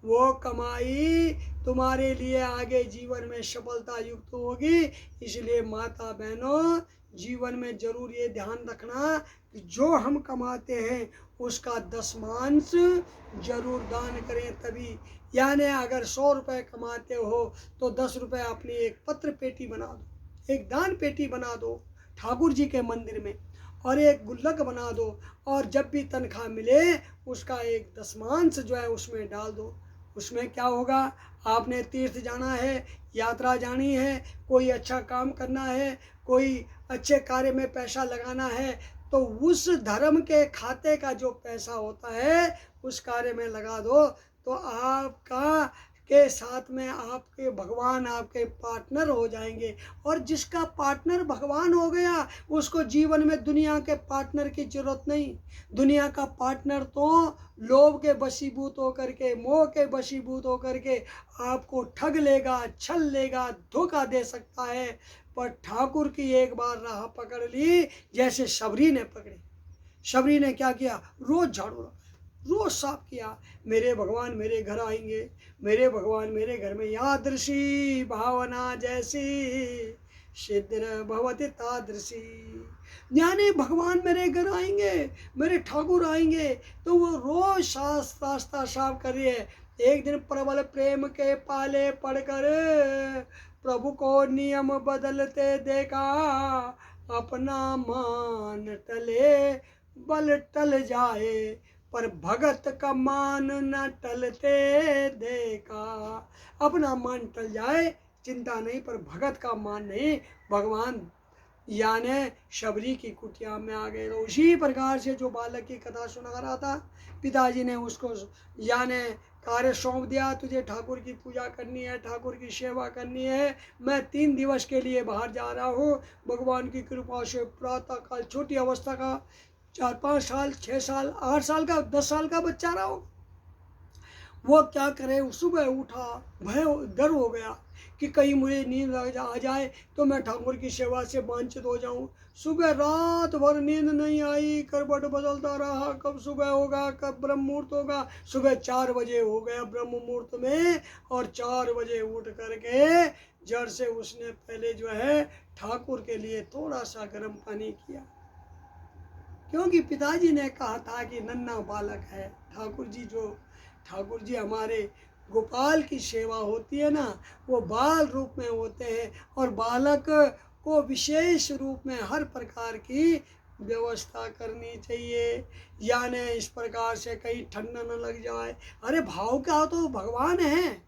वो कमाई तुम्हारे लिए आगे जीवन में सफलता युक्त होगी। इसलिए माता बहनों, जीवन में जरूर ये ध्यान रखना कि जो हम कमाते हैं उसका दशमांश जरूर दान करें। तभी, यानी अगर 100 रुपये कमाते हो तो 10 रुपये अपनी एक पत्र पेटी बना दो, एक दान पेटी बना दो ठाकुर जी के मंदिर में, और एक गुल्लक बना दो, और जब भी तनख्वाह मिले उसका एक दशमांश जो है उसमें डाल दो। उसमें क्या होगा, आपने तीर्थ जाना है, यात्रा जानी है, कोई अच्छा काम करना है, कोई अच्छे कार्य में पैसा लगाना है, तो उस धर्म के खाते का जो पैसा होता है उस कार्य में लगा दो। तो आपका के साथ में आपके भगवान आपके पार्टनर हो जाएंगे। और जिसका पार्टनर भगवान हो गया उसको जीवन में दुनिया के पार्टनर की जरूरत नहीं। दुनिया का पार्टनर तो लोभ के वशीभूत होकर के, मोह के वशीभूत होकर के आपको ठग लेगा, छल लेगा, धोखा दे सकता है। पर ठाकुर की एक बार राह पकड़ ली, जैसे शबरी ने पकड़ी। शबरी ने क्या किया, रोज झाड़ू लगाया, रोज साफ किया। मेरे भगवान मेरे घर आएंगे, मेरे भगवान मेरे घर में, यादृशी भावना जैसी सिद्ध भवति तादृशी। यानी भगवान मेरे घर आएंगे, मेरे ठाकुर आएंगे, तो वो रोज रास्ता साफ कर रही है। एक दिन प्रबल प्रेम के पाले पड़कर प्रभु को नियम बदलते देखा, अपना मान टले बल टल जाए, पर भगत का मान न टलते देखा। अपना मान टल जाए चिंता नहीं, पर भगत का मान नहीं। भगवान यानी शबरी की कुटिया में आ गए। तो उसी प्रकार से जो बालक की कथा सुना रहा था, पिताजी ने उसको यानी कार्य सौंप दिया, तुझे ठाकुर की पूजा करनी है, ठाकुर की सेवा करनी है। मैं 3 दिवस के लिए बाहर जा रहा हूँ। भगवान की कृपा से प्रातः काल, छोटी अवस्था का 4-5 साल, 6 साल, 8 साल का, 10 साल का बच्चा रहा हो, वो क्या करे, सुबह उठा, भय डर हो गया कि कहीं मुझे नींद आ जाए तो मैं ठाकुर की सेवा से वंचित हो जाऊं। सुबह रात भर नींद नहीं आई, करवट बदलता रहा, कब सुबह होगा, कब ब्रह्म मुहूर्त होगा। सुबह 4 बजे हो गया ब्रह्म मुहूर्त में, और 4 बजे उठ करके जड़ से उसने पहले जो है ठाकुर के लिए थोड़ा सा गर्म पानी किया, क्योंकि पिताजी ने कहा था कि नन्हा बालक है। ठाकुर जी हमारे गोपाल की सेवा होती है ना, वो बाल रूप में होते हैं, और बालक को विशेष रूप में हर प्रकार की व्यवस्था करनी चाहिए। यानी इस प्रकार से कहीं ठंडा न लग जाए। अरे भाव का तो भगवान है,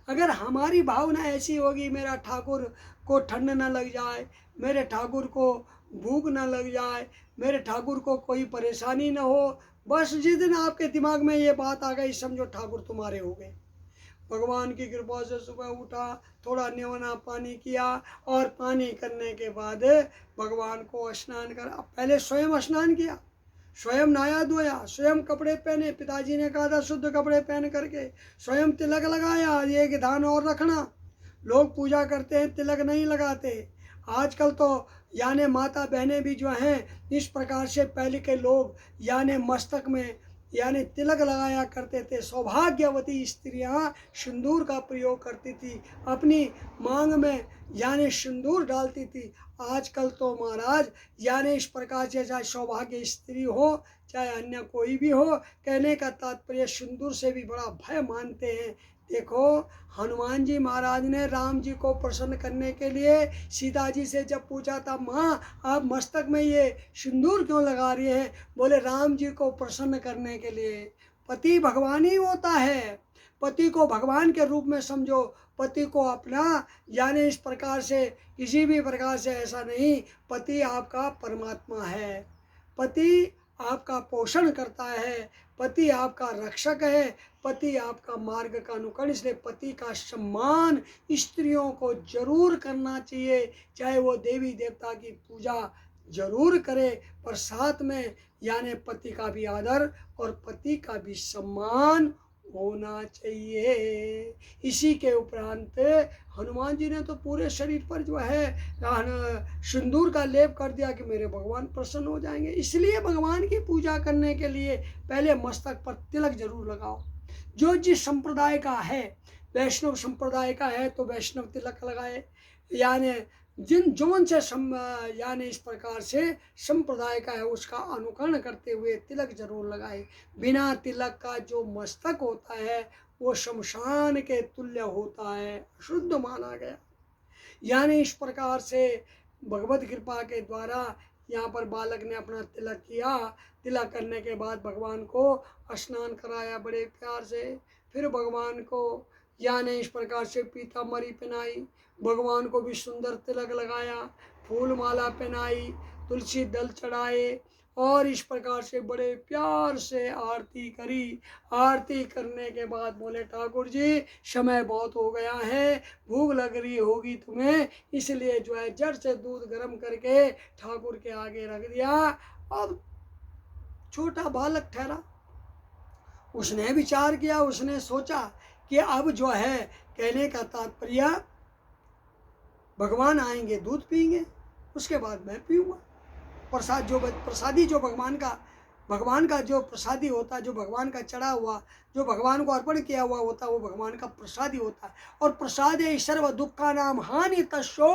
अगर हमारी भावना ऐसी होगी, मेरा ठाकुर को ठंड न लग जाए, मेरे ठाकुर को भूख न लग जाए, मेरे ठाकुर को कोई परेशानी न हो, बस जिस दिन आपके दिमाग में ये बात आ गई समझो ठाकुर तुम्हारे हो गए। भगवान की कृपा से सुबह उठा, थोड़ा न्योना पानी किया, और पानी करने के बाद भगवान को स्नान करा। पहले स्वयं स्नान किया, स्वयं नहाया धोया, स्वयं कपड़े पहने। पिताजी ने कहा था शुद्ध कपड़े पहन करके, स्वयं तिलक लगाया। ये ध्यान और रखना, लोग पूजा करते हैं तिलक नहीं लगाते। आजकल तो यानी माता बहनें भी जो हैं इस प्रकार से, पहले के लोग यानी मस्तक में यानी तिलक लगाया करते थे। सौभाग्यवती स्त्रियां सिंदूर का प्रयोग करती थी, अपनी मांग में यानी सिंदूर डालती थी। आजकल तो महाराज यानी इस प्रकार से चाहे सौभाग्य स्त्री हो चाहे अन्य कोई भी हो, कहने का तात्पर्य सिंदूर से भी बड़ा भय मानते हैं। देखो हनुमान जी महाराज ने राम जी को प्रसन्न करने के लिए सीता जी से जब पूछा था, माँ आप मस्तक में ये सिंदूर क्यों लगा रही है? बोले राम जी को प्रसन्न करने के लिए। पति भगवान ही होता है, पति को भगवान के रूप में समझो, पति को अपना यानी इस प्रकार से किसी भी प्रकार से ऐसा नहीं। पति आपका परमात्मा है, पति आपका पोषण करता है, पति आपका रक्षक है, पति आपका मार्ग का अनुकरण। इसलिए पति का सम्मान स्त्रियों को जरूर करना चाहिए, चाहे वो देवी देवता की पूजा जरूर करे, पर साथ में यानी पति का भी आदर और पति का भी सम्मान होना चाहिए। इसी के उपरांत हनुमान जी ने तो पूरे शरीर पर जो है सिंदूर का लेप कर दिया कि मेरे भगवान प्रसन्न हो जाएंगे। इसलिए भगवान की पूजा करने के लिए पहले मस्तक पर तिलक जरूर लगाओ। जो जिस संप्रदाय का है, वैष्णव संप्रदाय का है तो वैष्णव तिलक लगाए, यानी जिन जौन से यानी इस प्रकार से संप्रदाय का है उसका अनुकरण करते हुए तिलक जरूर लगाए। बिना तिलक का जो मस्तक होता है वो शमशान के तुल्य होता है, शुद्ध माना गया। यानी इस प्रकार से भगवत कृपा के द्वारा यहाँ पर बालक ने अपना तिलक किया। तिलक करने के बाद भगवान को स्नान कराया बड़े प्यार से, फिर भगवान को यानी इस प्रकार से पीताम्बरी पहनाई, भगवान को भी सुंदर तिलक लगाया, फूल माला पहनाई, तुलसी दल चढ़ाए और इस प्रकार से बड़े प्यार से आरती करी। आरती करने के बाद बोले ठाकुर जी समय बहुत हो गया है, भूख लग रही होगी तुम्हें, इसलिए जो है जड़ से दूध गर्म करके ठाकुर के आगे रख दिया। अब छोटा बालक ठहरा, उसने विचार किया, उसने सोचा कि अब जो है कहने का तात्पर्य भगवान आएंगे दूध पिएंगे, उसके बाद मैं पीऊँगा। प्रसाद जो प्रसादी जो भगवान का जो प्रसादी होता है, जो भगवान का चढ़ा हुआ, जो भगवान को अर्पण किया हुआ होता है वो भगवान का प्रसादी होता है। और प्रसादे सर्व दुखा नाम हानि तस्यो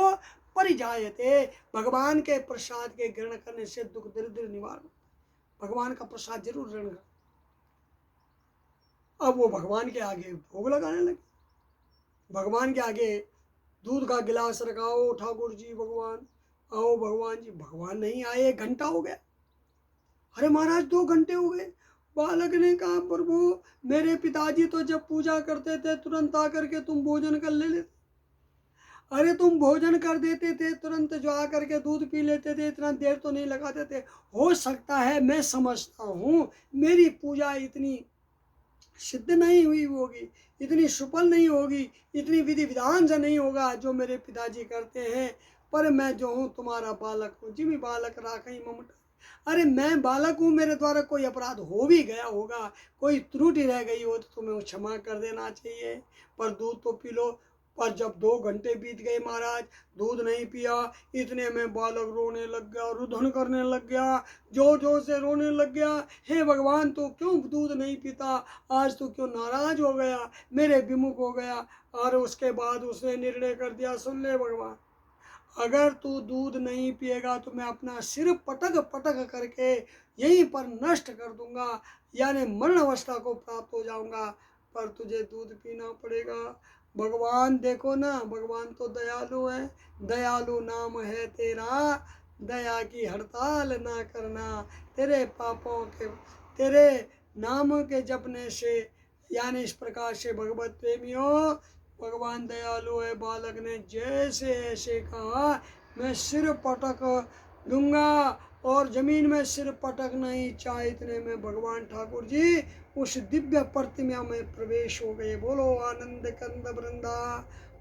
परिजायते, भगवान के प्रसाद के ग्रहण करने से दुख दरिद्र निवारण। भगवान का प्रसाद जरूर ग्रहण कर। अब वो भगवान के आगे भोग लगाने लगे, भगवान के आगे दूध का गिलास रखाओ, ठाकुर जी भगवान आओ, भगवान जी। भगवान नहीं आए, 1 घंटा हो गया। अरे महाराज 2 घंटे हो गए। बालक ने कहा प्रभु मेरे पिताजी तो जब पूजा करते थे तुरंत आकर के तुम भोजन कर ले लेते, अरे तुम भोजन कर देते थे तुरंत जो आकर के दूध पी लेते थे, इतना देर तो नहीं लगाते थे। हो सकता है, मैं समझता हूँ मेरी पूजा इतनी सिद्ध नहीं हुई होगी, इतनी सुफल नहीं होगी, इतनी विधि विधान से नहीं होगा जो मेरे पिताजी करते हैं, पर मैं जो हूँ तुम्हारा बालक हूँ। जिमी बालक राखई ममता, अरे मैं बालक हूँ, मेरे द्वारा कोई अपराध हो भी गया होगा, कोई त्रुटि रह गई हो तो तुम्हें क्षमा कर देना चाहिए, पर दूध तो पी लो। पर जब 2 घंटे बीत गए महाराज, दूध नहीं पिया, इतने में बालक रोने लग गया, रुदन करने लग गया, जोर जोर से रोने लग गया। हे भगवान तू क्यों दूध नहीं पीता, आज तू क्यों नाराज हो गया, मेरे विमुख हो गया। और उसके बाद उसने निर्णय कर दिया, सुन ले भगवान, अगर तू दूध नहीं पिएगा तो मैं अपना सिर पटक पटक करके यहीं पर नष्ट कर दूंगा, यानी मरण अवस्था को प्राप्त हो जाऊंगा, पर तुझे दूध पीना पड़ेगा। भगवान देखो ना, भगवान तो दयालु है, दयालु नाम है तेरा, दया की हड़ताल ना करना, तेरे पापों के तेरे नाम के जपने से, यानी इस प्रकार से भगवत प्रेमियों भगवान दयालु है। बालक ने जैसे ऐसे कहा, मैं सिर पटक दूंगा, और जमीन में सिर पटकना ही चाहे, इतने में भगवान ठाकुर जी उस दिव्य प्रतिमा में प्रवेश हो गए। बोलो आनंद कंद वृंदा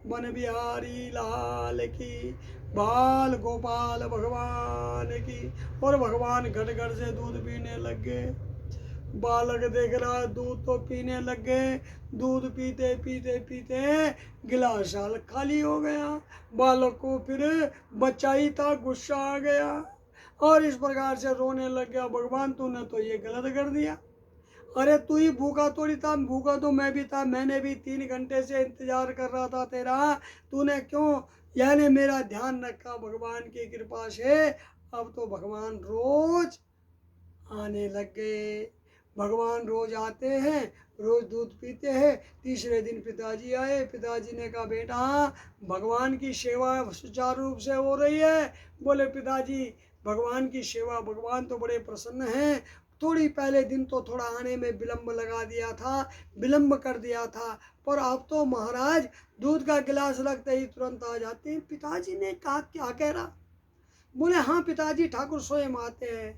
वन बिहारी लाल की, बाल गोपाल भगवान की। और भगवान घट घट से दूध पीने लग गए। बालक देख रहा दूध तो पीने लग गए, दूध पीते पीते पीते गिलास खाली हो गया। बालक को फिर बच्चा ही था, गुस्सा आ गया और इस प्रकार से रोने लग गया, भगवान तूने तो ये गलत कर दिया, अरे तू ही भूखा थोड़ी था, भूखा तो मैं भी था, मैंने भी 3 घंटे से इंतजार कर रहा था तेरा। तूने क्यों यानी मेरा ध्यान रखा भगवान की कृपा से। अब तो भगवान रोज आने लग गए। भगवान रोज आते हैं, रोज दूध पीते हैं। तीसरे दिन पिताजी आए, पिताजी ने कहा बेटा भगवान की सेवा सुचारू रूप से हो रही है। बोले पिताजी भगवान की सेवा, भगवान तो बड़े प्रसन्न हैं। थोड़ी पहले दिन तो थोड़ा आने में विलम्ब लगा दिया था, विलम्ब कर दिया था, पर अब तो महाराज दूध का गिलास रखते ही तुरंत आ जाते हैं। पिताजी ने कहा क्या कह रहा? बोले हाँ पिताजी ठाकुर स्वयं आते हैं,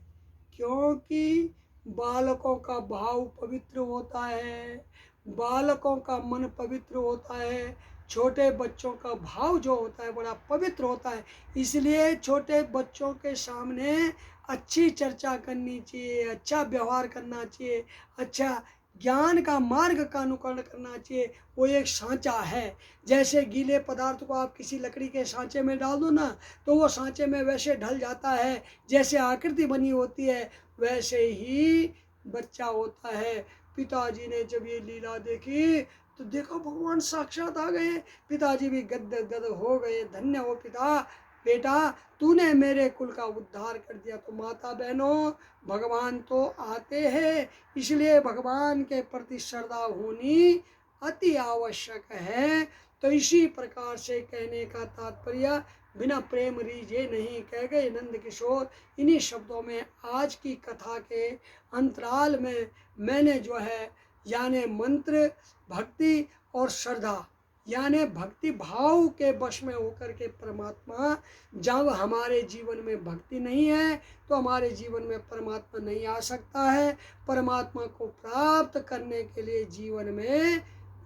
क्योंकि बालकों का भाव पवित्र होता है, बालकों का मन पवित्र होता है, छोटे बच्चों का भाव जो होता है बड़ा पवित्र होता है। इसलिए छोटे बच्चों के सामने अच्छी चर्चा करनी चाहिए, अच्छा व्यवहार करना चाहिए, अच्छा ज्ञान का मार्ग का अनुकरण करना चाहिए। वो एक सांचा है, जैसे गीले पदार्थ को आप किसी लकड़ी के सांचे में डाल दो ना, तो वो सांचे में वैसे ढल जाता है जैसे आकृति बनी होती है, वैसे ही बच्चा होता है। पिताजी ने जब ये लीला देखी तो देखा भगवान साक्षात आ गए। पिताजी भी गद गद हो गए, धन्य हो पिता, बेटा तूने मेरे कुल का उद्धार कर दिया। तो माता बहनों भगवान तो आते हैं, इसलिए भगवान के प्रति श्रद्धा होनी अति आवश्यक है। तो इसी प्रकार से कहने का तात्पर्य बिना प्रेम रीझे नहीं कह गए नंद किशोर। इन्हीं शब्दों में आज की कथा के अंतराल में मैंने जो है यानी मंत्र, भक्ति और श्रद्धा यानी भक्ति भाव के वश में होकर के परमात्मा, जब हमारे जीवन में भक्ति नहीं है तो हमारे जीवन में परमात्मा नहीं आ सकता है। परमात्मा को प्राप्त करने के लिए जीवन में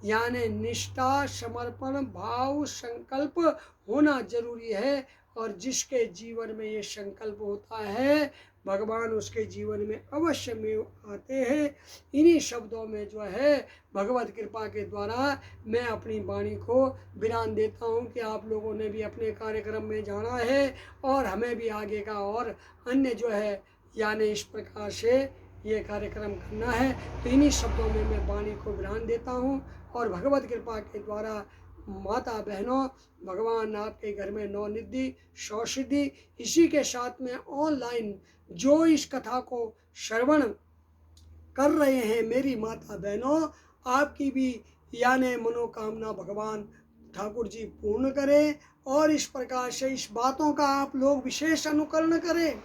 यानी निष्ठा, समर्पण, भाव, संकल्प होना जरूरी है। और जिसके जीवन में ये संकल्प होता है भगवान उसके जीवन में अवश्य में आते हैं। इन्हीं शब्दों में जो है भगवत कृपा के द्वारा मैं अपनी वाणी को विराम देता हूँ कि आप लोगों ने भी अपने कार्यक्रम में जाना है और हमें भी आगे का और अन्य जो है यानी इस प्रकार से ये कार्यक्रम करना है। तो इन्हीं शब्दों में मैं वाणी को विराम देता हूँ और भगवत कृपा के द्वारा माता बहनों भगवान आपके घर में 9 निधि 100 सिद्धि। इसी के साथ में ऑनलाइन जो इस कथा को श्रवण कर रहे हैं मेरी माता बहनों, आपकी भी यानी मनोकामना भगवान ठाकुर जी पूर्ण करें। और इस प्रकार से इस बातों का आप लोग विशेष अनुकरण करें,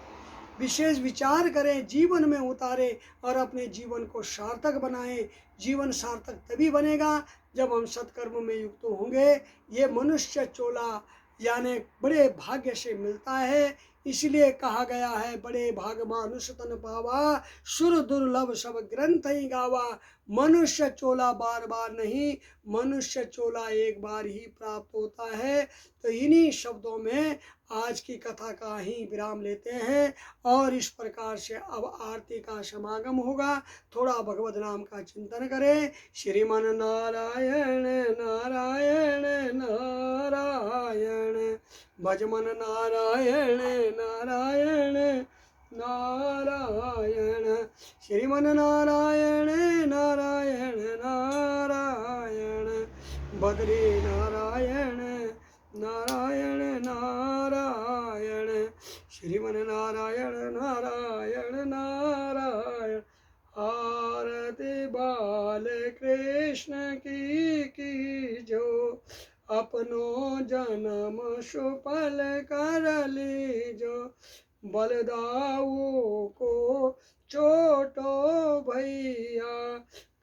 विशेष विचार करें, जीवन में उतारें और अपने जीवन को सार्थक बनाएं। जीवन सार्थक तभी बनेगा जब हम सत्कर्म में युक्त होंगे। ये मनुष्य चोला यानी बड़े भाग्य से मिलता है, इसलिए कहा गया है बड़े भाग मानुष तन पावा, सुर दुर्लभ सब ग्रंथ ही गावा। मनुष्य चोला बार बार नहीं, मनुष्य चोला एक बार ही प्राप्त होता है। तो इन्हीं शब्दों में आज की कथा का ही विराम लेते हैं और इस प्रकार से अब आरती का समागम होगा। थोड़ा भगवत नाम का चिंतन करें। श्रीमन नारायण नारायण नारायण, भजमन नारायण नारायण नारायण, श्रीमन नारायण नारायण नारायण, बद्री नारायण नारायण नारायण, श्रीमन नारायण नारायण नारायण। आरती बाल कृष्ण की जो, अपनो जन्म सुफल कर लीजो। बलदाऊ को छोटो भैया,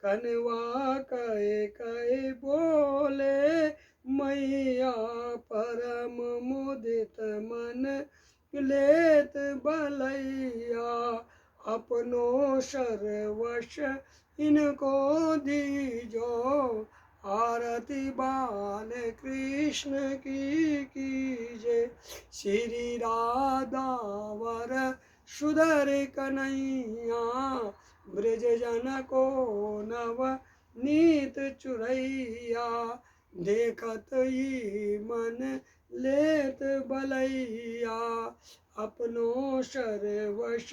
कनवा कहे कहे बोले मैया। परम मुदित मन लेत बलैया, अपनो सर्वश इनको दीजो। आरती बाल कृष्ण की कीजे, श्री राधावर सुधर कन्हैया। ब्रज जन को नव नीत चुरैया, देखत ही मन लेत बलैया। अपनो सर्वश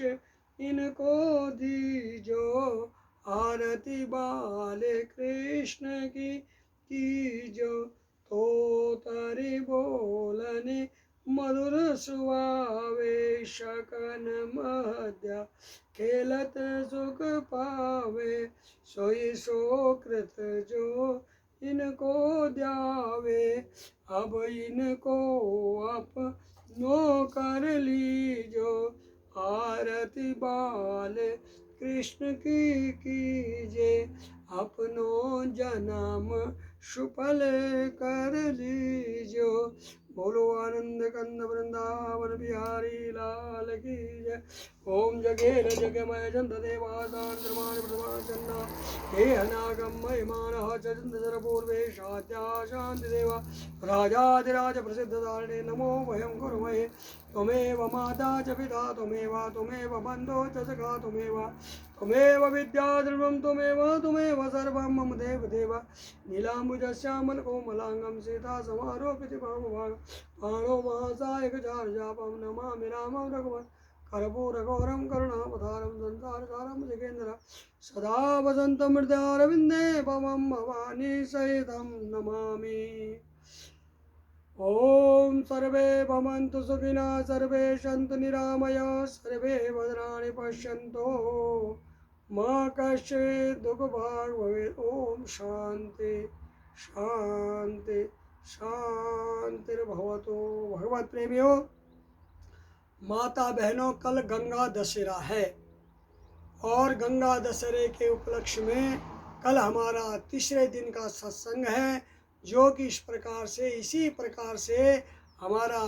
इनको दीजो। आरती बाले कृष्ण की जो तो तारे बोलने मधुर सुहावे शकन मध्या खेलत सुख पावे सोई सोकृत जो इनको द्यावे अब इनको अपनो कर लीजो आरती बाल कृष्ण की कीजे अपनो जन्म सुफल कर लीजो बोलो आनंद कंद वृंदावन बिहारी लाल की जय ओम जगेर जगमय चंद देवासान्द्रमान प्रभाचंदा हे अनागम महिमान चंद जर पूर्वे शात्या शांति देवा राजाधिराज प्रसिद्ध धारणे नमो वयं कुर्महे त्वमेव माता च पिता त्वमेव बन्धो च सखा त्वमेव विद्याद्रवं त्वमेव सर्वं मम देव नीलाम्बुजश्यामलकोमलाङ्गं सीता समारोपिति भावभाग पाणो महासायकचार्यापं नमामि रामं रघुवन् कर्पूरगौरं करुणावतारं संसारसारं जगेन्द्र सदा वसन्तं हृदयारविन्दे भवं भवानी सहितं नमामि ओम सर्वे भवन्तु सुखिनः सर्वे सन्तु निरामयाः सर्वे भद्राणि पश्यन्तु मा कश्चित् दुःखभाग् भवेत् ओम शांति शांति शांतिर्भवतु भगवत प्रेमियों माता बहनों कल गंगा दशहरा है और गंगा दशहरे के उपलक्ष्य में कल हमारा तीसरे दिन का सत्संग है जो कि इसी प्रकार से हमारा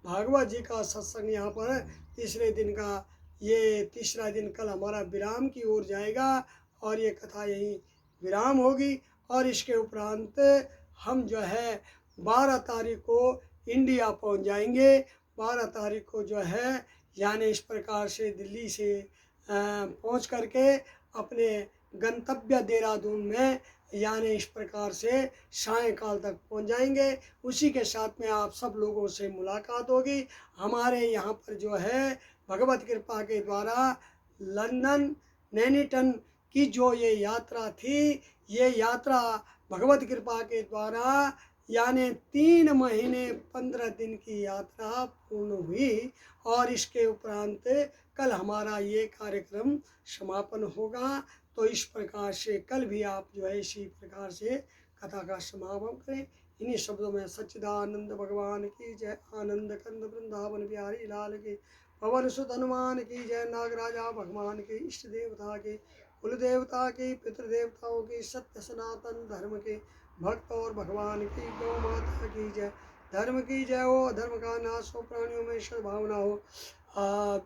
भागवत जी का सत्संग यहाँ पर तीसरे दिन का ये तीसरा दिन कल हमारा विराम की ओर जाएगा और ये कथा यहीं विराम होगी और इसके उपरांत हम जो है 12 तारीख को इंडिया पहुँच जाएंगे 12 तारीख को जो है यानी इस प्रकार से दिल्ली से पहुँच करके अपने गंतव्य देहरादून में यानी इस प्रकार से सायंकाल तक पहुंच जाएंगे। उसी के साथ में आप सब लोगों से मुलाकात होगी। हमारे यहाँ पर जो है भगवत कृपा के द्वारा लंदन नैनीटन की जो ये यात्रा थी ये यात्रा भगवत कृपा के द्वारा यानी 3 महीने 15 दिन की यात्रा पूर्ण हुई और इसके उपरांत कल हमारा ये कार्यक्रम समापन होगा। तो इस प्रकार से कल भी आप जो है इसी प्रकार से कथा का समापन करें। इन्हीं शब्दों में सच्चिदानंद भगवान की जय आनंद कंद वृंदावन बिहारी लाल की पवन सुत हनुमान की जय नागराजा भगवान के इष्ट देवता के कुल देवता के पितृदेवताओं के सत्य सनातन धर्म के भक्त और भगवान की गौ माता की जय धर्म की जय हो अधर्म का नाश हो प्राणियों में सद्भावना हो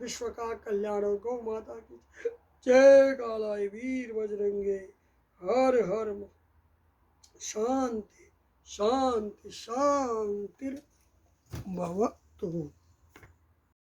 विश्व का कल्याण हो गौ माता की जय कालाय वीर बजरंगे हर हर शांति शांति शांति भवतु।